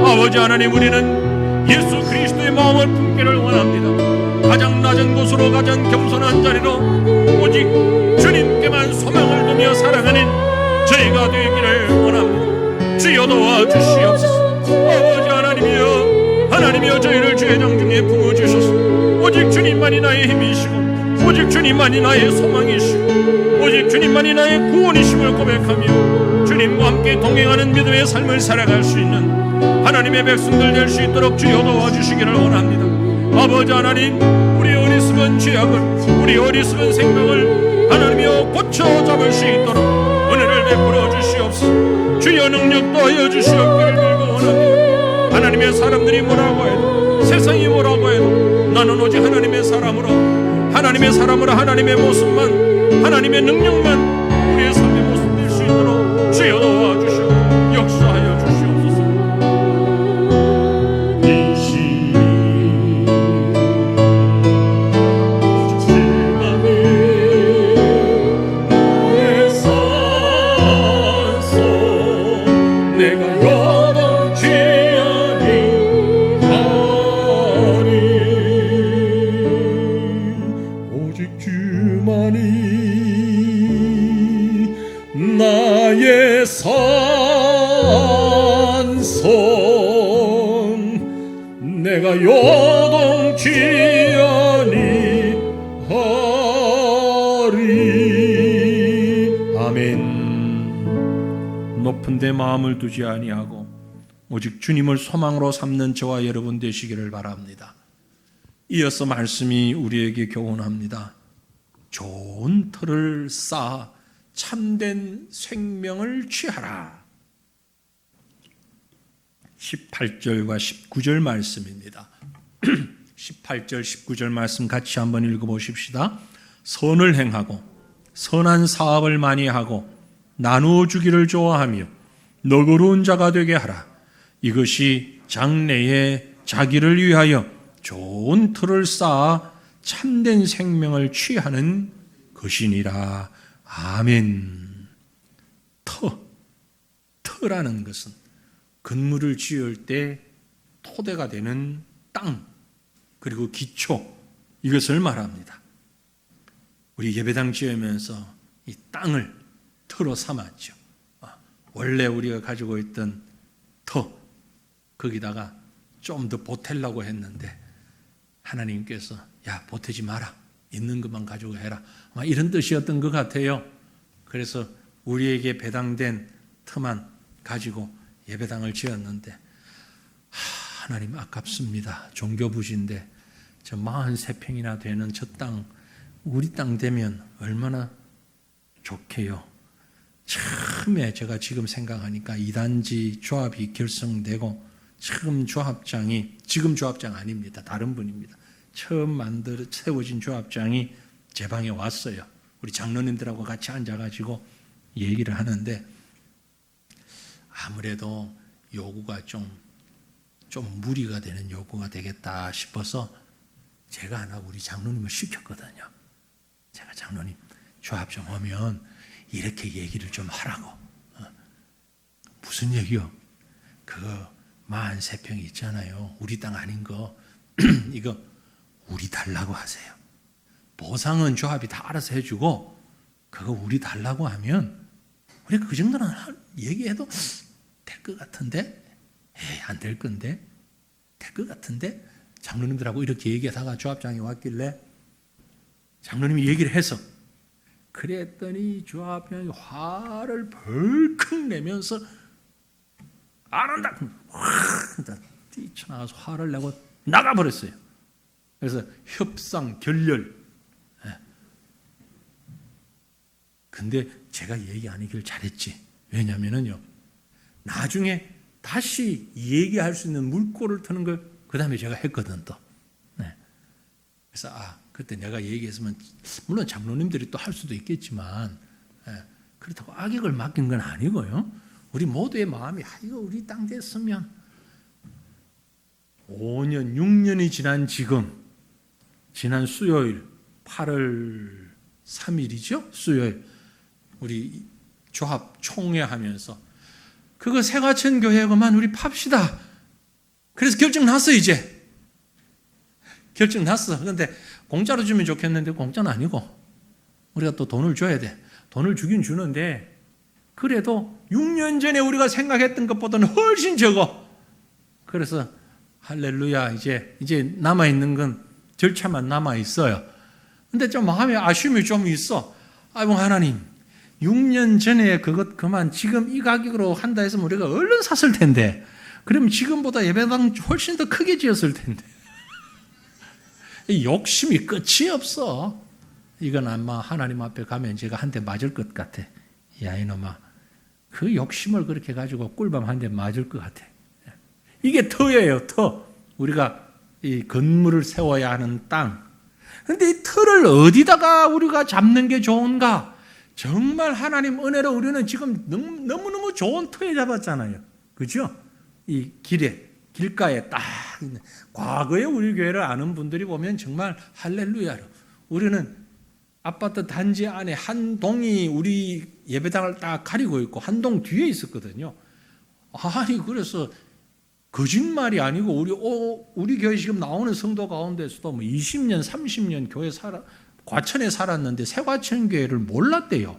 Speaker 2: 아버지 하나님, 우리는 예수 그리스도의 마음을 품기를 원합니다. 가장 낮은 곳으로, 가장 겸손한 자리로 오직 주님께만 소망을 두며 살아가는 저희가 되기를 원합니다. 주여 도와주시옵소서. 아버지 하나님이여, 하나님이여, 저희를 주의 장중에 품어주셔서 오직 주님만이 나의 힘이시고 오직 주님만이 나의 소망이시고 오직 주님만이 나의 구원이심을 고백하며 주님과 함께 동행하는 믿음의 삶을 살아갈 수 있는 하나님의 백성들 될 수 있도록 주여 도와주시기를 원합니다. 아버지 하나님, 우리 어리석은 죄악을, 우리 어리석은 생명을 하나님이여 고쳐 잡을 수 있도록 은혜를 베풀어 주시옵소서. 주여 능력 더하여 주시옵기를 빌고 원합니다. 하나님의 사람들이 뭐라고 해도, 세상이 뭐라고 해도 나는 오직 하나님의 사람으로, 하나님의 사람으로 하나님의 모습만, 하나님의 능력만 우리의 삶의 모습 될 수 있도록 주여 도와주시고 역사하여 주시옵소서. 이 시간에 나의 산소 내가 요동치 아니하리. 오직 주만이 나의 산성, 내가 요동치 아니하리. 아멘. 높은 데 마음을 두지 아니하고 오직 주님을 소망으로 삼는 저와 여러분 되시기를 바랍니다. 이어서 말씀이 우리에게 교훈합니다. 좋은 터를 쌓아 참된 생명을 취하라. 18절과 19절 말씀입니다. 18절 19절 말씀 같이 한번 읽어보십시다. 선을 행하고 선한 사업을 많이 하고 나누어 주기를 좋아하며 너그러운 자가 되게 하라. 이것이 장래에 자기를 위하여 좋은 터를 쌓아 참된 생명을 취하는 것이니라. 아멘. 터라는 것은 건물을 지을 때 토대가 되는 땅, 그리고 기초, 이것을 말합니다. 우리 예배당 지으면서 이 땅을 터로 삼았죠. 원래 우리가 가지고 있던 터, 거기다가 좀 더 보태려고 했는데 하나님께서 야, 보태지 마라, 있는 것만 가지고 해라, 이런 뜻이었던 것 같아요. 그래서 우리에게 배당된 터만 가지고
Speaker 1: 예배당을 지었는데 하나님 아깝습니다. 종교부지인데 저 43평이나 되는 저 땅 우리 땅 되면 얼마나 좋게요. 처음에 제가 지금 생각하니까 2단지 조합이 결성되고 처음 조합장이 지금 조합장 아닙니다. 다른 분입니다. 처음 세워진 조합장이 제 방에 왔어요. 우리 장로님들하고 같이 앉아가지고 얘기를 하는데 아무래도 요구가 좀 무리가 되는 요구가 되겠다 싶어서 제가 하나 우리 장로님을 시켰거든요. 제가 장로님 조합장 오면 이렇게 얘기를 좀 하라고. 무슨 얘기요? 그거 43평이 있잖아요. 우리 땅 아닌 거 이거 우리 달라고 하세요. 보상은 조합이 다 알아서 해주고 그거 우리 달라고 하면 우리 그 정도는 얘기해도 될 것 같은데 안 될 건데 될 것 같은데 장로님들하고 이렇게 얘기하다가 조합장이 왔길래 장로님이 얘기를 해서 그랬더니 조합장이 화를 벌컥 내면서 안 한다 확 뛰쳐나가서 화를 내고 나가버렸어요. 그래서 협상 결렬. 근데 제가 얘기 안 하길 잘했지. 왜냐면은요 나중에 다시 얘기할 수 있는 물꼬를 트는 걸 그 다음에 제가 했거든 또. 그래서 그때 내가 얘기했으면 물론 장로님들이 또 할 수도 있겠지만 그렇다고 악역을 맡긴 건 아니고요. 우리 모두의 마음이 이거 우리 땅 됐으면 5년 6년이 지난 지금 지난 수요일 8월 3일이죠. 수요일 우리 조합 총회하면서 그거 새과천 교회에만 우리 팝시다. 그래서 결정 났어 이제. 결정 났어. 그런데 공짜로 주면 좋겠는데 공짜는 아니고 우리가 또 돈을 줘야 돼. 돈을 주긴 주는데 그래도 6년 전에 우리가 생각했던 것보다는 훨씬 적어. 그래서 할렐루야 이제 남아있는 건 절차만 남아있어요. 근데 좀 마음에 아쉬움이 좀 있어. 아이고 하나님 6년 전에 그것 그만 지금 이 가격으로 한다 했으면 우리가 얼른 샀을 텐데 그러면 지금보다 예배당 훨씬 더 크게 지었을 텐데 욕심이 끝이 없어. 이건 아마 하나님 앞에 가면 제가 한 대 맞을 것 같아. 야 이놈아 그 욕심을 그렇게 가지고 꿀밤 한 대 맞을 것 같아. 이게 터예요. 터. 우리가 이 건물을 세워야 하는 땅. 근데 이 터를 어디다가 우리가 잡는 게 좋은가? 정말 하나님 은혜로 우리는 지금 너무너무 좋은 터에 잡았잖아요. 그죠? 이 길가에 딱 있는. 과거에 우리 교회를 아는 분들이 보면 정말 할렐루야로. 우리는 아파트 단지 안에 한 동이 우리 예배당을 딱 가리고 있고 한 동 뒤에 있었거든요. 아니 그래서 거짓말이 아니고 우리 교회 지금 나오는 성도 가운데서도 뭐 20년, 30년 교회 과천에 살았는데 새과천 교회를 몰랐대요.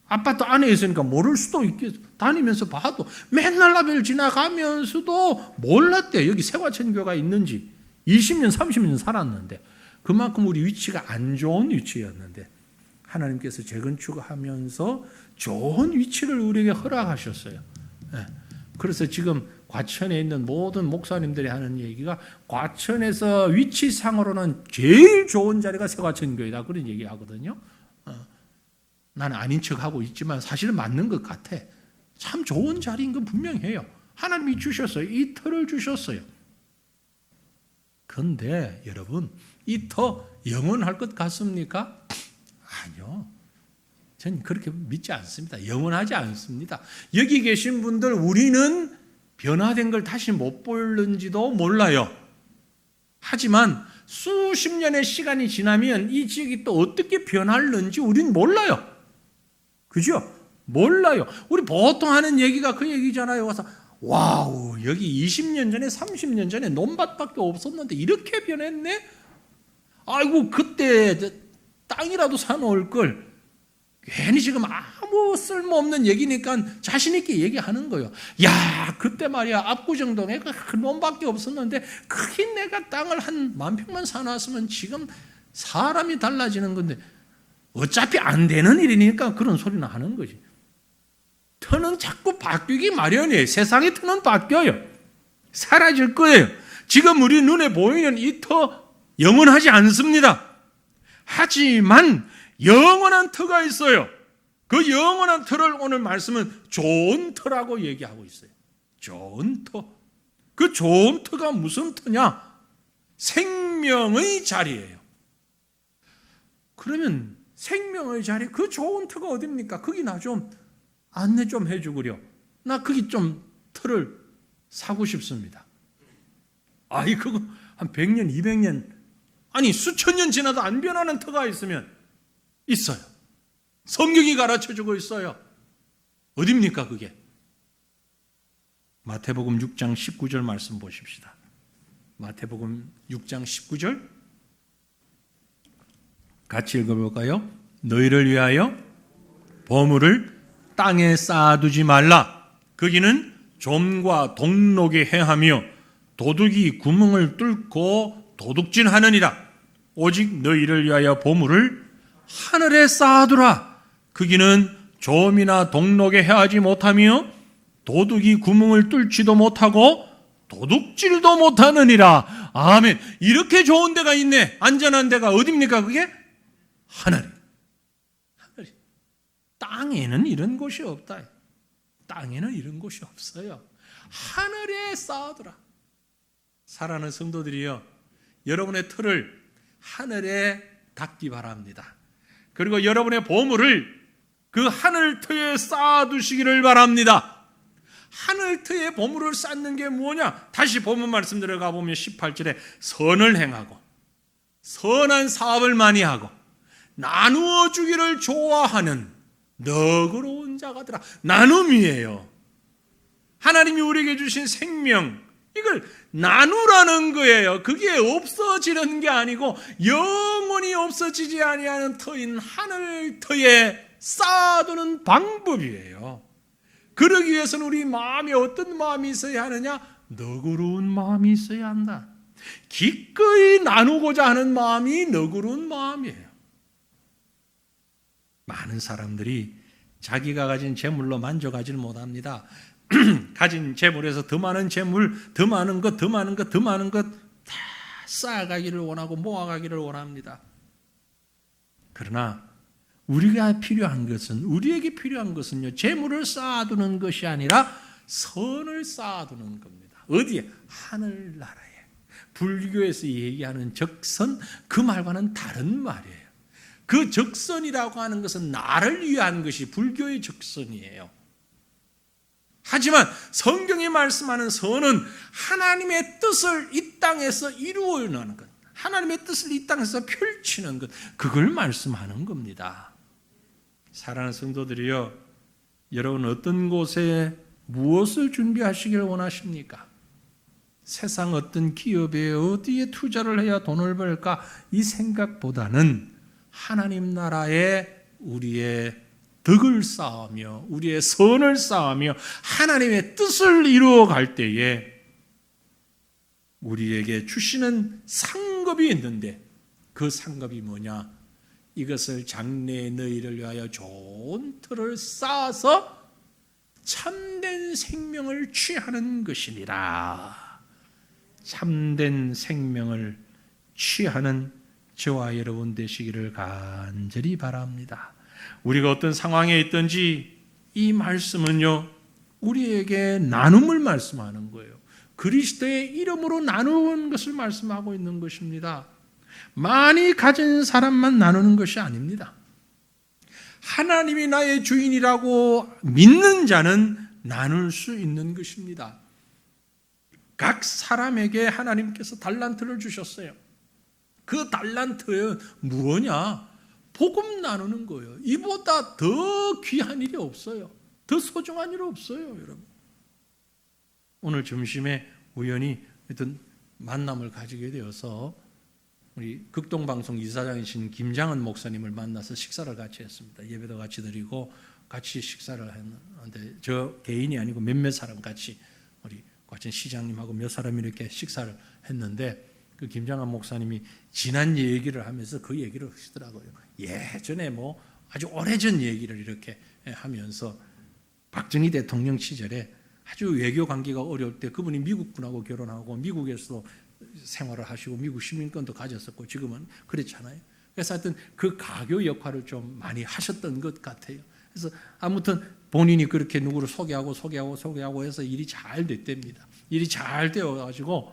Speaker 1: 아파트 안에 있으니까 모를 수도 있겠어. 다니면서 봐도 맨날 라벨 지나가면서도 몰랐대. 여기 새과천 교회가 있는지. 20년, 30년 살았는데 그만큼 우리 위치가 안 좋은 위치였는데 하나님께서 재건축하면서 좋은 위치를 우리에게 허락하셨어요. 그래서 지금 과천에 있는 모든 목사님들이 하는 얘기가 과천에서 위치상으로는 제일 좋은 자리가 새과천교회다 그런 얘기하거든요. 나는 아닌 척하고 있지만 사실은 맞는 것 같아. 참 좋은 자리인 건 분명해요. 하나님이 주셨어요. 이 터를 주셨어요. 그런데 여러분 이 터 영원할 것 같습니까? 아니요. 전 그렇게 믿지 않습니다. 영원하지 않습니다. 여기 계신 분들 우리는 변화된 걸 다시 못 볼는지도 몰라요. 하지만 수십 년의 시간이 지나면 이 지역이 또 어떻게 변할는지 우리는 몰라요. 그죠? 몰라요. 우리 보통 하는 얘기가 그 얘기잖아요. 와서 와우 여기 20년 전에 30년 전에 논밭밖에 없었는데 이렇게 변했네? 아이고 그때 땅이라도 사놓을 걸 괜히 지금 아무 쓸모없는 얘기니까 자신 있게 얘기하는 거예요. 야 그때 말이야 압구정동에 그 논밖에 없었는데 크게 내가 땅을 한 10,000평만 사놨으면 지금 사람이 달라지는 건데 어차피 안 되는 일이니까 그런 소리는 하는 거지. 터는 자꾸 바뀌기 마련이에요. 세상의 터는 바뀌어요. 사라질 거예요. 지금 우리 눈에 보이는 이 터 영원하지 않습니다. 하지만 영원한 터가 있어요. 그 영원한 터를 오늘 말씀은 좋은 터라고 얘기하고 있어요. 좋은 터. 그 좋은 터가 무슨 터냐? 생명의 자리예요. 그러면 생명의 자리, 그 좋은 터가 어딥니까? 거기 나 좀 안내 좀 해주구려. 나 거기 좀 터를 사고 싶습니다. 아이, 그거 한 100년, 200년, 아니 수천 년 지나도 안 변하는 터가 있으면 있어요. 성경이 가르쳐주고 있어요. 어딥니까 그게? 마태복음 6장 19절 말씀 보십시다. 마태복음 6장 19절 같이 읽어볼까요? 너희를 위하여 보물을 땅에 쌓아두지 말라. 거기는 좀과 동록이 행하며 도둑이 구멍을 뚫고 도둑질하느니라. 오직 너희를 위하여 보물을 하늘에 쌓아두라. 거기는 좀이나 동록에 행하지 못하며 도둑이 구멍을 뚫지도 못하고 도둑질도 못하느니라. 아멘. 이렇게 좋은 데가 있네. 안전한 데가 어딥니까 그게? 하늘이. 땅에는 이런 곳이 없다. 땅에는 이런 곳이 없어요. 하늘에 쌓아두라. 사랑하는 성도들이여, 여러분의 터를 하늘에 닿기 바랍니다. 그리고 여러분의 보물을 그 하늘 터에 쌓아두시기를 바랍니다. 하늘 터에 보물을 쌓는 게 뭐냐? 다시 본문 말씀 들어가 보면 18절에 선을 행하고 선한 사업을 많이 하고 나누어 주기를 좋아하는 너그러운 자가더라. 나눔이에요. 하나님이 우리에게 주신 생명, 이걸 나누라는 거예요. 그게 없어지는 게 아니고 영원히 없어지지 아니하는 터인 하늘 터에 쌓아두는 방법이에요. 그러기 위해서는 우리 마음에 어떤 마음이 있어야 하느냐? 너그러운 마음이 있어야 한다. 기꺼이 나누고자 하는 마음이 너그러운 마음이에요. 많은 사람들이 자기가 가진 재물로 만족하지는 못합니다. 가진 재물에서 더 많은 재물, 더 많은 것, 더 많은 것, 더 많은 것 다 쌓아가기를 원하고 모아가기를 원합니다. 그러나 우리에게 필요한 것은요, 재물을 쌓아두는 것이 아니라 선을 쌓아두는 겁니다. 어디에? 하늘나라에. 불교에서 얘기하는 적선, 그 말과는 다른 말이에요. 그 적선이라고 하는 것은 나를 위한 것이 불교의 적선이에요. 하지만 성경이 말씀하는 선은 하나님의 뜻을 이 땅에서 이루어내는 것, 하나님의 뜻을 이 땅에서 펼치는 것, 그걸 말씀하는 겁니다. 사랑하는 성도들이여, 여러분 어떤 곳에 무엇을 준비하시길 원하십니까? 세상 어떤 기업에 어디에 투자를 해야 돈을 벌까? 이 생각보다는 하나님 나라에 우리의 덕을 쌓으며 우리의 선을 쌓으며 하나님의 뜻을 이루어 갈 때에 우리에게 주시는 상급이 있는데, 그 상급이 뭐냐? 이것을 장래의 너희를 위하여 좋은 터를 쌓아서 참된 생명을 취하는 것이니라. 참된 생명을 취하는 저와 여러분 되시기를 간절히 바랍니다. 우리가 어떤 상황에 있든지 이 말씀은요, 우리에게 나눔을 말씀하는 거예요. 그리스도의 이름으로 나누는 것을 말씀하고 있는 것입니다. 많이 가진 사람만 나누는 것이 아닙니다. 하나님이 나의 주인이라고 믿는 자는 나눌 수 있는 것입니다. 각 사람에게 하나님께서 달란트를 주셨어요. 그 달란트는 무엇이냐? 복음 나누는 거예요. 이보다 더 귀한 일이 없어요. 더 소중한 일이 없어요, 여러분. 오늘 점심에 우연히 어떤 만남을 가지게 되어서 우리 극동방송 이사장이신 김장은 목사님을 만나서 식사를 같이 했습니다. 예배도 같이 드리고 같이 식사를 했는데, 저 개인이 아니고 몇몇 사람 같이, 우리 과천 시장님하고 몇 사람이 이렇게 식사를 했는데, 그 김장한 목사님이 지난 얘기를 하면서 그 얘기를 하시더라고요. 예전에 아주 오래전 얘기를 이렇게 하면서 박정희 대통령 시절에 아주 외교 관계가 어려울 때 그분이 미국 분하고 결혼하고 미국에서 생활을 하시고 미국 시민권도 가졌었고 지금은 그렇잖아요. 그래서 하여튼 그 가교 역할을 좀 많이 하셨던 것 같아요. 그래서 아무튼 본인이 그렇게 누구를 소개하고 해서 일이 잘 됐답니다. 일이 잘 되어가지고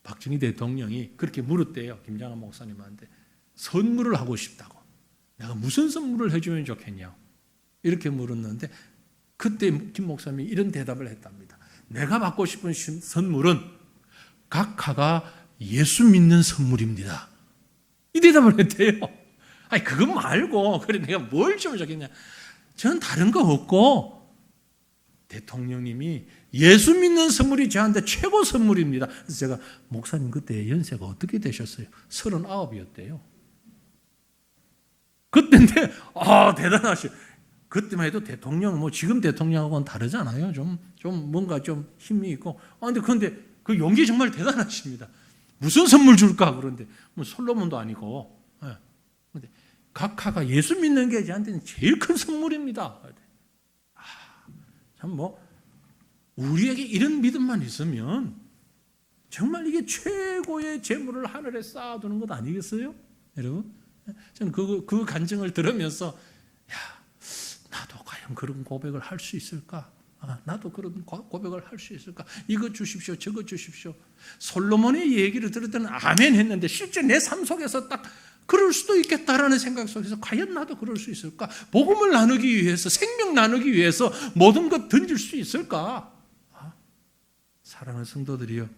Speaker 1: 박정희 대통령이 그렇게 물었대요. 김장한 목사님한테 선물을 하고 싶다고. 내가 무슨 선물을 해주면 좋겠냐 이렇게 물었는데 그때 김 목사님이 이런 대답을 했답니다. 내가 받고 싶은 선물은 각하가 예수 믿는 선물입니다. 이 대답을 했대요. 아니 그거 말고 그래 내가 뭘 주면 좋겠냐. 저는 다른 거 없고 대통령님이 예수 믿는 선물이 저한테 최고 선물입니다. 그래서 제가 목사님 그때 연세가 어떻게 되셨어요? 39이었대요. 그때인데 대단하셔. 그때만 해도 대통령 뭐 지금 대통령하고는 다르잖아요. 좀 뭔가 좀 힘이 있고. 근데 그 용기 정말 대단하십니다. 무슨 선물 줄까 그런데 뭐 솔로몬도 아니고. 근데 각하가 예수 믿는 게 저한테는 제일 큰 선물입니다. 참 뭐 우리에게 이런 믿음만 있으면 정말 이게 최고의 재물을 하늘에 쌓아두는 것 아니겠어요, 여러분? 저는 그 간증을 들으면서 나도 과연 그런 고백을 할 수 있을까? 나도 그런 고백을 할 수 있을까? 이거 주십시오, 저거 주십시오. 솔로몬의 얘기를 들을 때는 아멘 했는데 실제 내 삶 속에서 딱 그럴 수도 있겠다라는 생각 속에서 과연 나도 그럴 수 있을까? 복음을 나누기 위해서, 생명 나누기 위해서 모든 것 던질 수 있을까? 사랑하는 성도들이요,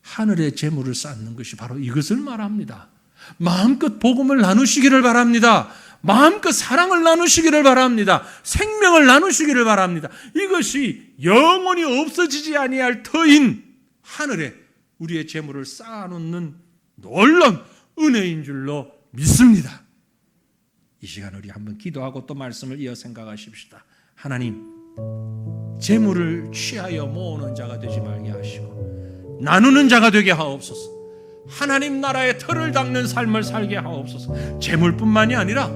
Speaker 1: 하늘의 재물을 쌓는 것이 바로 이것을 말합니다. 마음껏 복음을 나누시기를 바랍니다. 마음껏 사랑을 나누시기를 바랍니다. 생명을 나누시기를 바랍니다. 이것이 영원히 없어지지 아니할 터인 하늘에 우리의 재물을 쌓아놓는 놀라운 은혜인 줄로 믿습니다. 이 시간 우리 한번 기도하고 또 말씀을 이어 생각하십시다. 하나님, 재물을 취하여 모으는 자가 되지 말게 하시고 나누는 자가 되게 하옵소서. 하나님 나라의 터를 닦는 삶을 살게 하옵소서. 재물뿐만이 아니라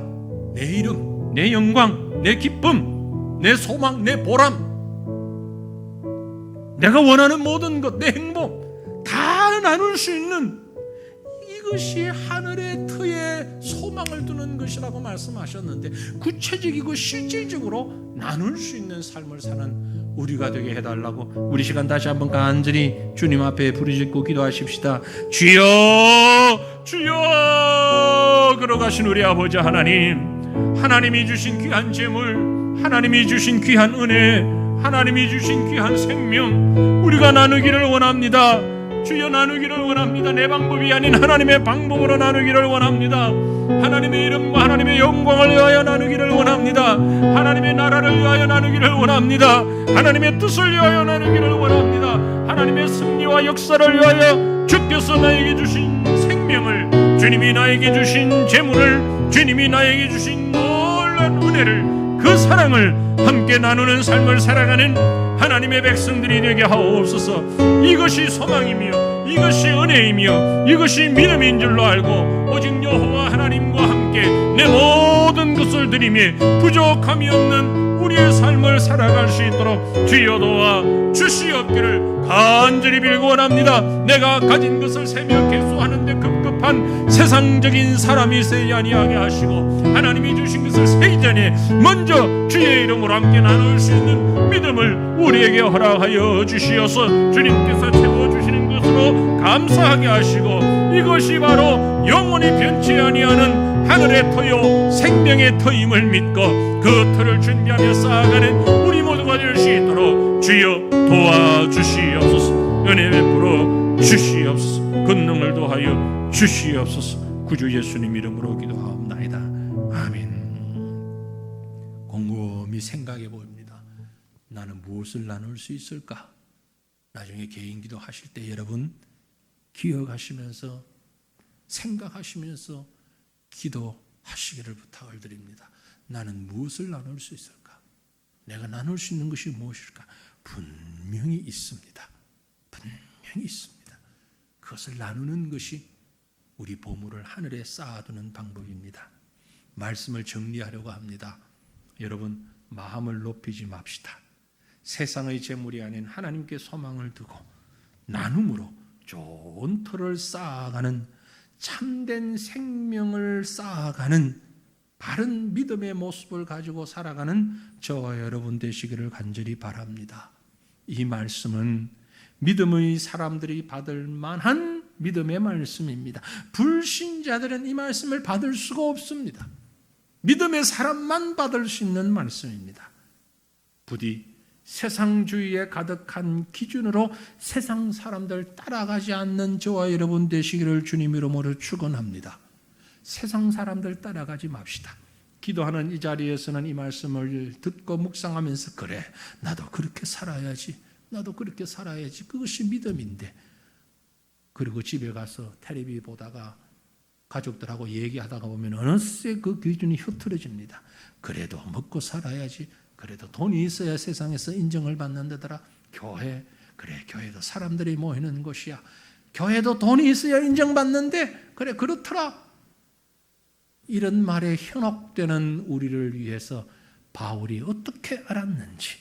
Speaker 1: 내 이름, 내 영광, 내 기쁨, 내 소망, 내 보람, 내가 원하는 모든 것, 내 행복 다 나눌 수 있는 이것이 하늘의 터에 소망을 두는 것이라고 말씀하셨는데 구체적이고 실질적으로 나눌 수 있는 삶을 사는 우리가 되게 해달라고 우리 시간 다시 한번 간절히 주님 앞에 부르짖고 기도하십시다. 주여 주여 걸어가신 우리 아버지 하나님, 하나님이 주신 귀한 재물, 하나님이 주신 귀한 은혜, 하나님이 주신 귀한 생명 우리가 나누기를 원합니다. 주여 나누기를 원합니다. 내 방법이 아닌 하나님의 방법으로 나누기를 원합니다. 하나님의 이름과 하나님의 영광을 위하여 나누기를 원합니다. 하나님의 나라를 위하여 나누기를 원합니다. 하나님의 뜻을 위하여 나누기를 원합니다. 하나님의 승리와 역사를 위하여 주께서 나에게 주신 생명을, 주님이 나에게 주신 재물을, 주님이 나에게 주신 놀라운 은혜를, 그 사랑을 함께 나누는 삶을 살아가는 하나님의 백성들이 되게 하옵소서. 이것이 소망이며 이것이 은혜이며 이것이 믿음인 줄로 알고 오직 여호와 하나님과 함께 내 모든 것을 드리며 부족함이 없는 우리의 삶을 살아갈 수 있도록 주여 도와 주시옵기를 간절히 빌고 원합니다. 내가 가진 것을 세며 계수하는데 급급한 세상적인 사람이 세지 아니하게 하시고 하나님이 주신 것을 세기 전에 먼저 주의 이름으로 함께 나눌 수 있는 믿음을 우리에게 허락하여 주시어서 주님께서 채워주시는 것으로 감사하게 하시고 이것이 바로 영원히 변치 아니하는 하늘의 터요 생명의 터임을 믿고 그 터를 준비하며 쌓아가는 우리 모두가 될 수 있도록 주여 도와주시옵소서. 은혜 베풀어 주시옵소서. 권능을 도하여 주시옵소서. 구주 예수님 이름으로 기도하옵나이다. 아멘. 곰곰이 생각해 봅니다. 나는 무엇을 나눌 수 있을까? 나중에 개인 기도 하실 때 여러분 기억하시면서 생각하시면서 기도하시기를 부탁을 드립니다. 나는 무엇을 나눌 수 있을까? 내가 나눌 수 있는 것이 무엇일까? 분명히 있습니다. 분명히 있습니다. 그것을 나누는 것이 우리 보물을 하늘에 쌓아두는 방법입니다. 말씀을 정리하려고 합니다. 여러분, 마음을 높이지 맙시다. 세상의 재물이 아닌 하나님께 소망을 두고 나눔으로 좋은 터를 쌓아가는, 참된 생명을 쌓아가는 바른 믿음의 모습을 가지고 살아가는 저와 여러분 되시기를 간절히 바랍니다. 이 말씀은 믿음의 사람들이 받을 만한 믿음의 말씀입니다. 불신자들은 이 말씀을 받을 수가 없습니다. 믿음의 사람만 받을 수 있는 말씀입니다. 부디 세상주의에 가득한 기준으로 세상 사람들 따라가지 않는 저와 여러분 되시기를 주님 이름으로 축원합니다. 세상 사람들 따라가지 맙시다. 기도하는 이 자리에서는 이 말씀을 듣고 묵상하면서 그래, 나도 그렇게 살아야지, 나도 그렇게 살아야지, 그것이 믿음인데, 그리고 집에 가서 텔레비 보다가 가족들하고 얘기하다가 보면 어느새 그 기준이 흐트러집니다. 그래도 먹고 살아야지, 그래도 돈이 있어야 세상에서 인정을 받는 데더라. 교회, 그래 교회도 사람들이 모이는 곳이야. 교회도 돈이 있어야 인정받는데 그래 그렇더라. 이런 말에 현혹되는 우리를 위해서 바울이 어떻게 알았는지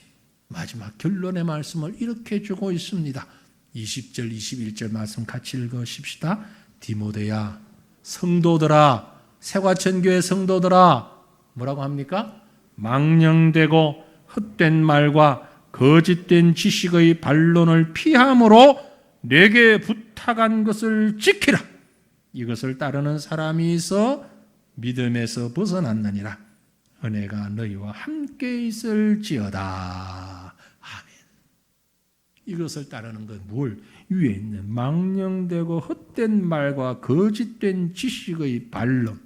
Speaker 1: 마지막 결론의 말씀을 이렇게 주고 있습니다. 20절 21절 말씀 같이 읽으십시다. 디모데야, 성도들아, 새과천교회 성도들아, 뭐라고 합니까? 망령되고 헛된 말과 거짓된 지식의 반론을 피함으로 내게 부탁한 것을 지키라. 이것을 따르는 사람이 있어 믿음에서 벗어났느니라. 은혜가 너희와 함께 있을지어다. 아멘. 이것을 따르는 건 뭘? 위에 있는 망령되고 헛된 말과 거짓된 지식의 반론,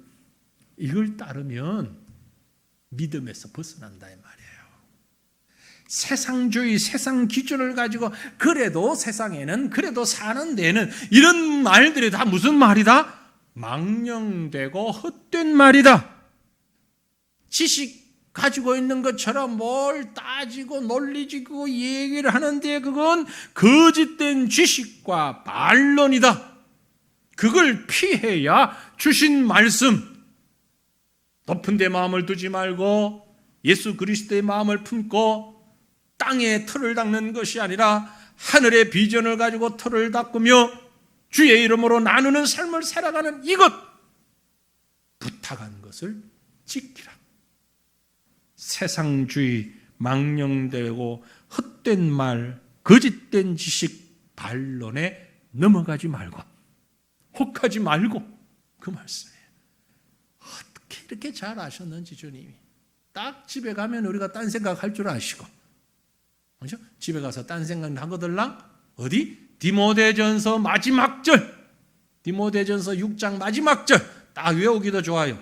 Speaker 1: 이걸 따르면 믿음에서 벗어난다 이 말이에요. 세상주의, 세상 기준을 가지고 그래도 세상에는, 그래도 사는 데는, 이런 말들이 다 무슨 말이다? 망령되고 헛된 말이다. 지식 가지고 있는 것처럼 뭘 따지고 논리지고 얘기를 하는데 그건 거짓된 지식과 반론이다. 그걸 피해야 주신 말씀, 높은 데 마음을 두지 말고 예수 그리스도의 마음을 품고 땅에 틀을 닦는 것이 아니라 하늘의 비전을 가지고 틀을 닦으며 주의 이름으로 나누는 삶을 살아가는 이것, 부탁한 것을 지키라. 세상주의, 망령되고 헛된 말, 거짓된 지식, 반론에 넘어가지 말고, 혹하지 말고, 그 말씀이에요. 어떻게 이렇게 잘 아셨는지 주님이. 딱 집에 가면 우리가 딴 생각할 줄 아시고, 그렇죠? 집에 가서 딴 생각 하거들랑 어디? 디모데전서 마지막 절, 디모데전서 6장 마지막 절 딱 외우기도 좋아요.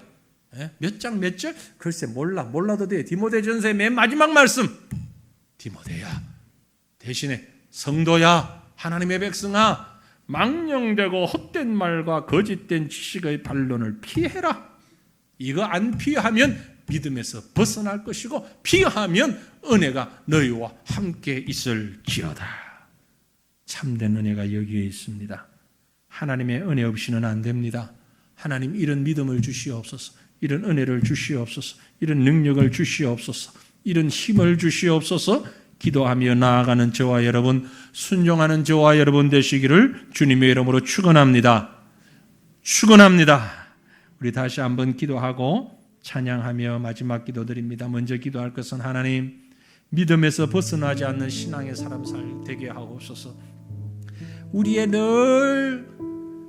Speaker 1: 몇 장 몇 절? 글쎄 몰라도 돼. 디모데전서의 맨 마지막 말씀. 디모데야, 대신에 성도야, 하나님의 백성아, 망령되고 헛된 말과 거짓된 지식의 반론을 피해라. 이거 안 피하면 믿음에서 벗어날 것이고, 피하면 은혜가 너희와 함께 있을지어다. 참된 은혜가 여기에 있습니다. 하나님의 은혜 없이는 안 됩니다. 하나님, 이런 믿음을 주시옵소서, 이런 은혜를 주시옵소서, 이런 능력을 주시옵소서, 이런 힘을 주시옵소서. 기도하며 나아가는 저와 여러분, 순종하는 저와 여러분 되시기를 주님의 이름으로 축원합니다. 축원합니다. 우리 다시 한번 기도하고 찬양하며 마지막 기도드립니다. 먼저 기도할 것은 하나님, 믿음에서 벗어나지 않는 신앙의 사람 되게 하옵소서. 우리의 늘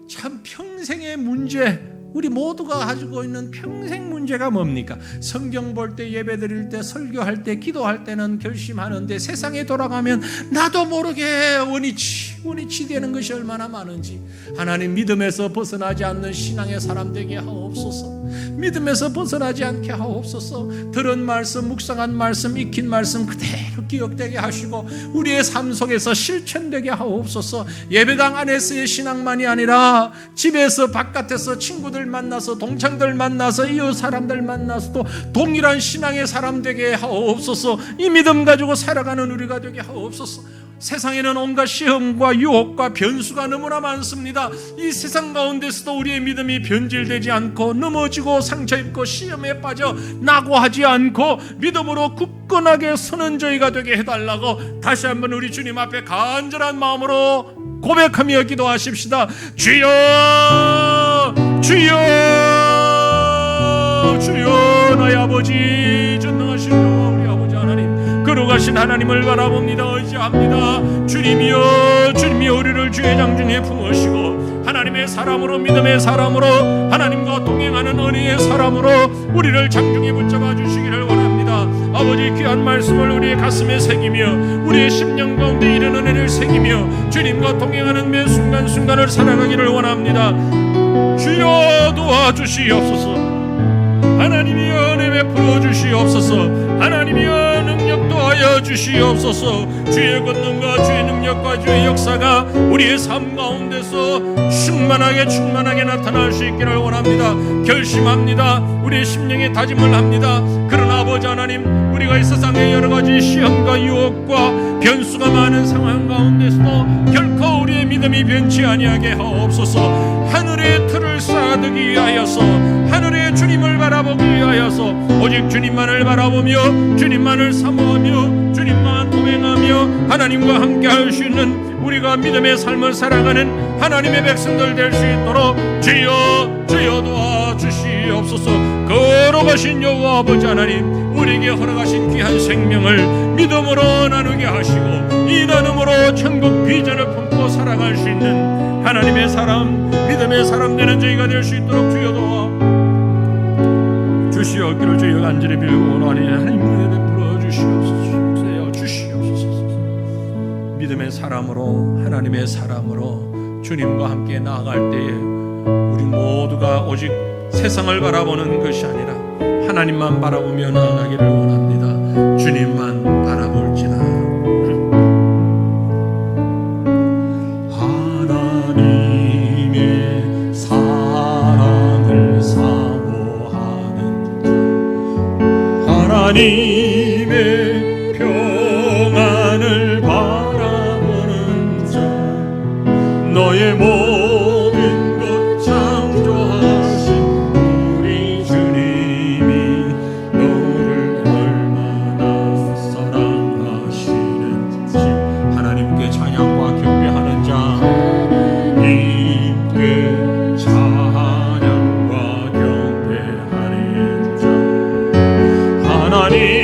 Speaker 1: 참 평생의 문제, 우리 모두가 가지고 있는 평생 문제가 뭡니까? 성경 볼 때, 예배 드릴 때, 설교할 때, 기도할 때는 결심하는데 세상에 돌아가면 나도 모르게 원위치 되는 것이 얼마나 많은지, 하나님, 믿음에서 벗어나지 않는 신앙의 사람 되게 하옵소서. 믿음에서 벗어나지 않게 하옵소서. 들은 말씀, 묵상한 말씀, 익힌 말씀 그대로 기억되게 하시고 우리의 삶 속에서 실천되게 하옵소서. 예배당 안에서의 신앙만이 아니라 집에서, 바깥에서 친구들 만나서, 동창들 만나서, 이웃 사람들 만나서도 동일한 신앙의 사람 되게 하옵소서. 이 믿음 가지고 살아가는 우리가 되게 하옵소서. 세상에는 온갖 시험과 유혹과 변수가 너무나 많습니다. 이 세상 가운데서도 우리의 믿음이 변질되지 않고 넘어지고 상처 입고 시험에 빠져 낙오하지 않고 믿음으로 굳건하게 서는 저희가 되게 해달라고 다시 한번 우리 주님 앞에 간절한 마음으로 고백하며 기도하십시다. 주여, 주여, 주여, 나의 아버지, 전능하신 여호와 우리 아버지 하나님, 거룩하신 하나님을 바라봅니다. 의지합니다. 주님이여, 주님이여, 우리를 주의 장중에 품으시고 하나님의 사람으로, 믿음의 사람으로, 하나님과 동행하는 은혜의 사람으로 우리를 장중에 붙잡아 주시기를 원합니다. 아버지, 귀한 말씀을 우리의 가슴에 새기며 우리의 심령 가운데 이런 은혜를 새기며 주님과 동행하는 매 순간순간을 살아가기를 원합니다. 주여, 도와주시옵소서. 하나님이여, 은혜 베풀어 주시옵소서. 하나님이여, 능력 도하여 주시옵소서. 주의 권능과 주의 능력과 주의 역사가 우리의 삶 가운데서 충만하게 나타날 수 있기를 원합니다. 결심합니다. 우리의 심령에 다짐을 합니다. 그러나 아버지 하나님, 우리가 이 세상의 여러 가지 시험과 유혹과 변수가 많은 상황 가운데서도 결코 우리의 믿음이 변치 아니하게 하옵소서. 하늘의 틀을 쌓아두기 위하여서, 하늘의 주님을 바라보기 위하여서 오직 주님만을 바라보며 주님만을 사모하며 주님만 동행하며 하나님과 함께 할 수 있는 우리가 믿음의 삶을 살아가는 하나님의 백성들 될 수 있도록 주여, 주여 도와주시옵소서. 거룩하신 여호와 아버지 하나님, 우리에게 허락하신 귀한 생명을 믿음으로 나누게 하시고 이 나눔으로 천국 비전을 품고 살아갈 수 있는 하나님의 사람, 믿음의 사람 되는 저희가 될 수 있도록 주여 도와 주시옵기를 주여 간절히 빌고 원하니 하나님 은혜 베풀어 주시옵소서. 믿음의 사람으로, 하나님의 사람으로 주님과 함께 나아갈 때에 우리 모두가 오직 세상을 바라보는 것이 아니라 하나님만 바라보며 나아가기를 원합니다. 주님만 바라볼지나. 하나님의 사랑을 사모하는 자, 하나님의 평안을 바라보는 자, 너의 모든 것 창조하신 우리 주님이 너를 얼마나 사랑하시는지 하나님께 찬양과 경배하는 자, 하나님께 찬양과 경배하는 자, 하나님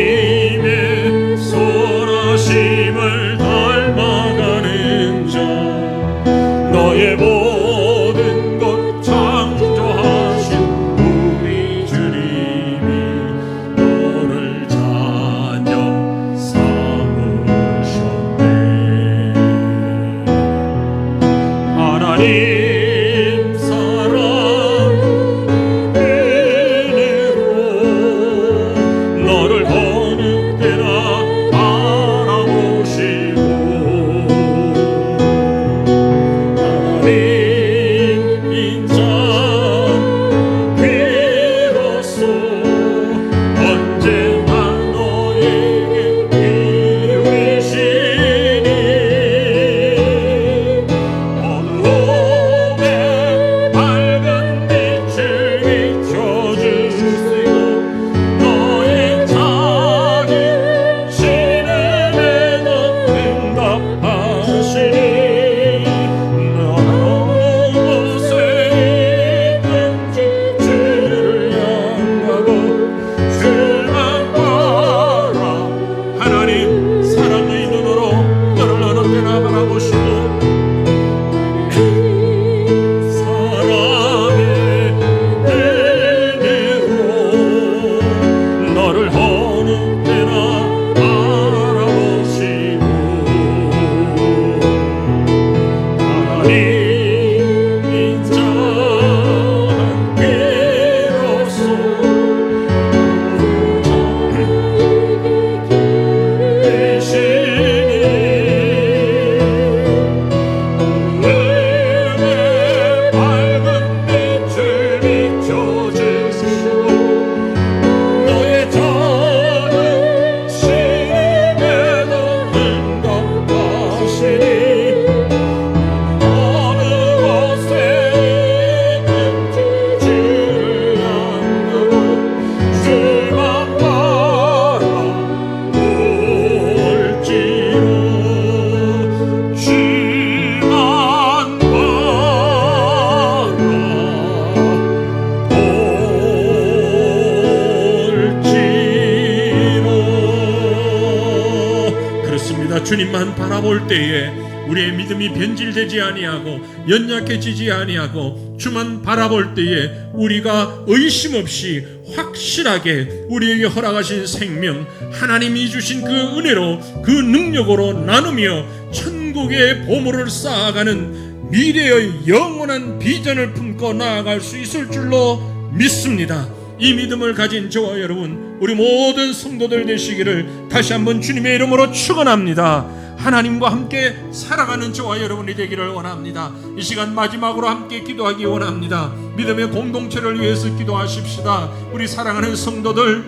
Speaker 2: 주님만 바라볼 때에 우리의 믿음이 변질되지 아니하고 연약해지지 아니하고 주만 바라볼 때에 우리가 의심 없이 확실하게 우리에게 허락하신 생명, 하나님이 주신 그 은혜로 그 능력으로 나누며 천국의 보물을 쌓아가는 미래의 영원한 비전을 품고 나아갈 수 있을 줄로 믿습니다. 이 믿음을 가진 저와 여러분, 우리 모든 성도들 되시기를 다시 한번 주님의 이름으로 축원합니다. 하나님과 함께 살아가는 저와 여러분이 되기를 원합니다. 이 시간 마지막으로 함께 기도하기 원합니다. 믿음의 공동체를 위해서 기도하십시다. 우리 사랑하는 성도들,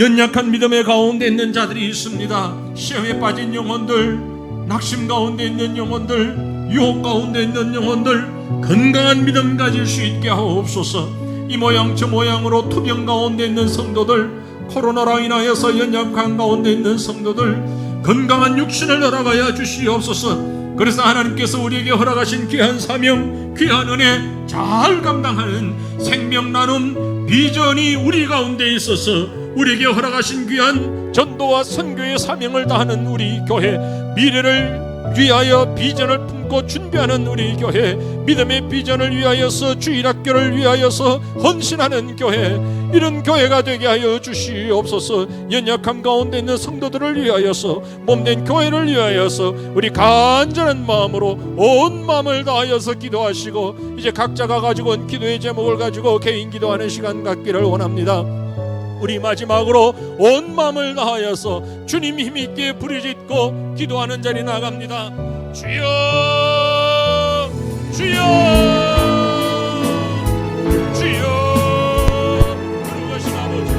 Speaker 2: 연약한 믿음의 가운데 있는 자들이 있습니다. 시험에 빠진 영혼들, 낙심 가운데 있는 영혼들, 유혹 가운데 있는 영혼들, 건강한 믿음 가질 수 있게 하옵소서. 이 모양 저 모양으로 투병 가운데 있는 성도들, 코로나로 인하여서 연약한 가운데 있는 성도들, 건강한 육신을 허락하여 주시옵소서. 그래서 하나님께서 우리에게 허락하신 귀한 사명, 귀한 은혜 잘 감당하는 생명 나눔 비전이 우리 가운데 있어서 우리에게 허락하신 귀한 전도와 선교의 사명을 다하는 우리 교회, 미래를 위하여 비전을 품고 준비하는 우리 교회, 믿음의 비전을 위하여서 주일학교를 위하여서 헌신하는 교회, 이런 교회가 되게 하여 주시옵소서. 연약함 가운데 있는 성도들을 위하여서, 몸된 교회를 위하여서 우리 간절한 마음으로 온 마음을 다하여서 기도하시고, 이제 각자가 가지고 온 기도의 제목을 가지고 개인 기도하는 시간 갖기를 원합니다. 우리 마지막으로 온 마음을 다하여서 주님 힘있게 부르짖고 기도하는 자리 나갑니다. 주여, 주여, 주여. 그러신 아버지,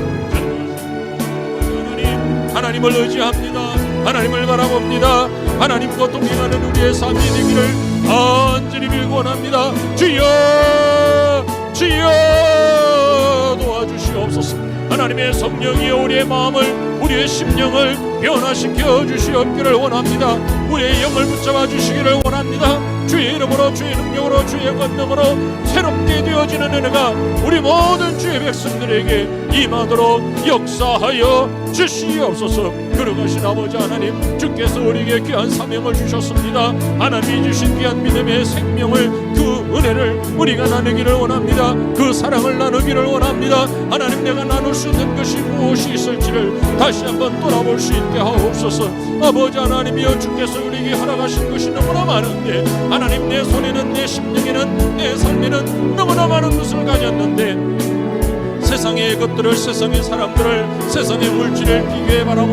Speaker 2: 하나님을 의지합니다. 하나님을 바라봅니다. 하나님과 동행하는 우리의 삶이 되기를 간절히 빌고 원합니다. 주여, 주여 도와주시옵소서. 하나님의 성령이여 우리의 마음을, 우리의 심령을 변화시켜 주시옵기를 원합니다. 우리의 영을 붙잡아 주시기를 원합니다. 주의 이름으로, 주의 능력으로, 주의 권능으로 새롭게 되어지는 은혜가 우리 모든 주의 백성들에게 임하도록 역사하여 주시옵소서. 걸어가신 아버지 하나님, 주께서 우리에게 귀한 사명을 주셨습니다. 하나님이 주신 귀한 믿음의 생명을, 그 은혜를 우리가 나누기를 원합니다. 그 사랑을 나누기를 원합니다. 하나님, 내가 나눌 수 있는 것이 무엇이 있을지를 다시 한번 돌아볼 수 있게 하옵소서. 아버지 하나님이여, 주께서 우리에게 허락하신 것이 너무나 많은데, 하나님, 내 손에는, 내 심령에는, 내 삶에는 너무나 많은 것을 가졌는데, 세상의 것들을, 세상의 사람들을, 세상의 물질을 비교해 바라보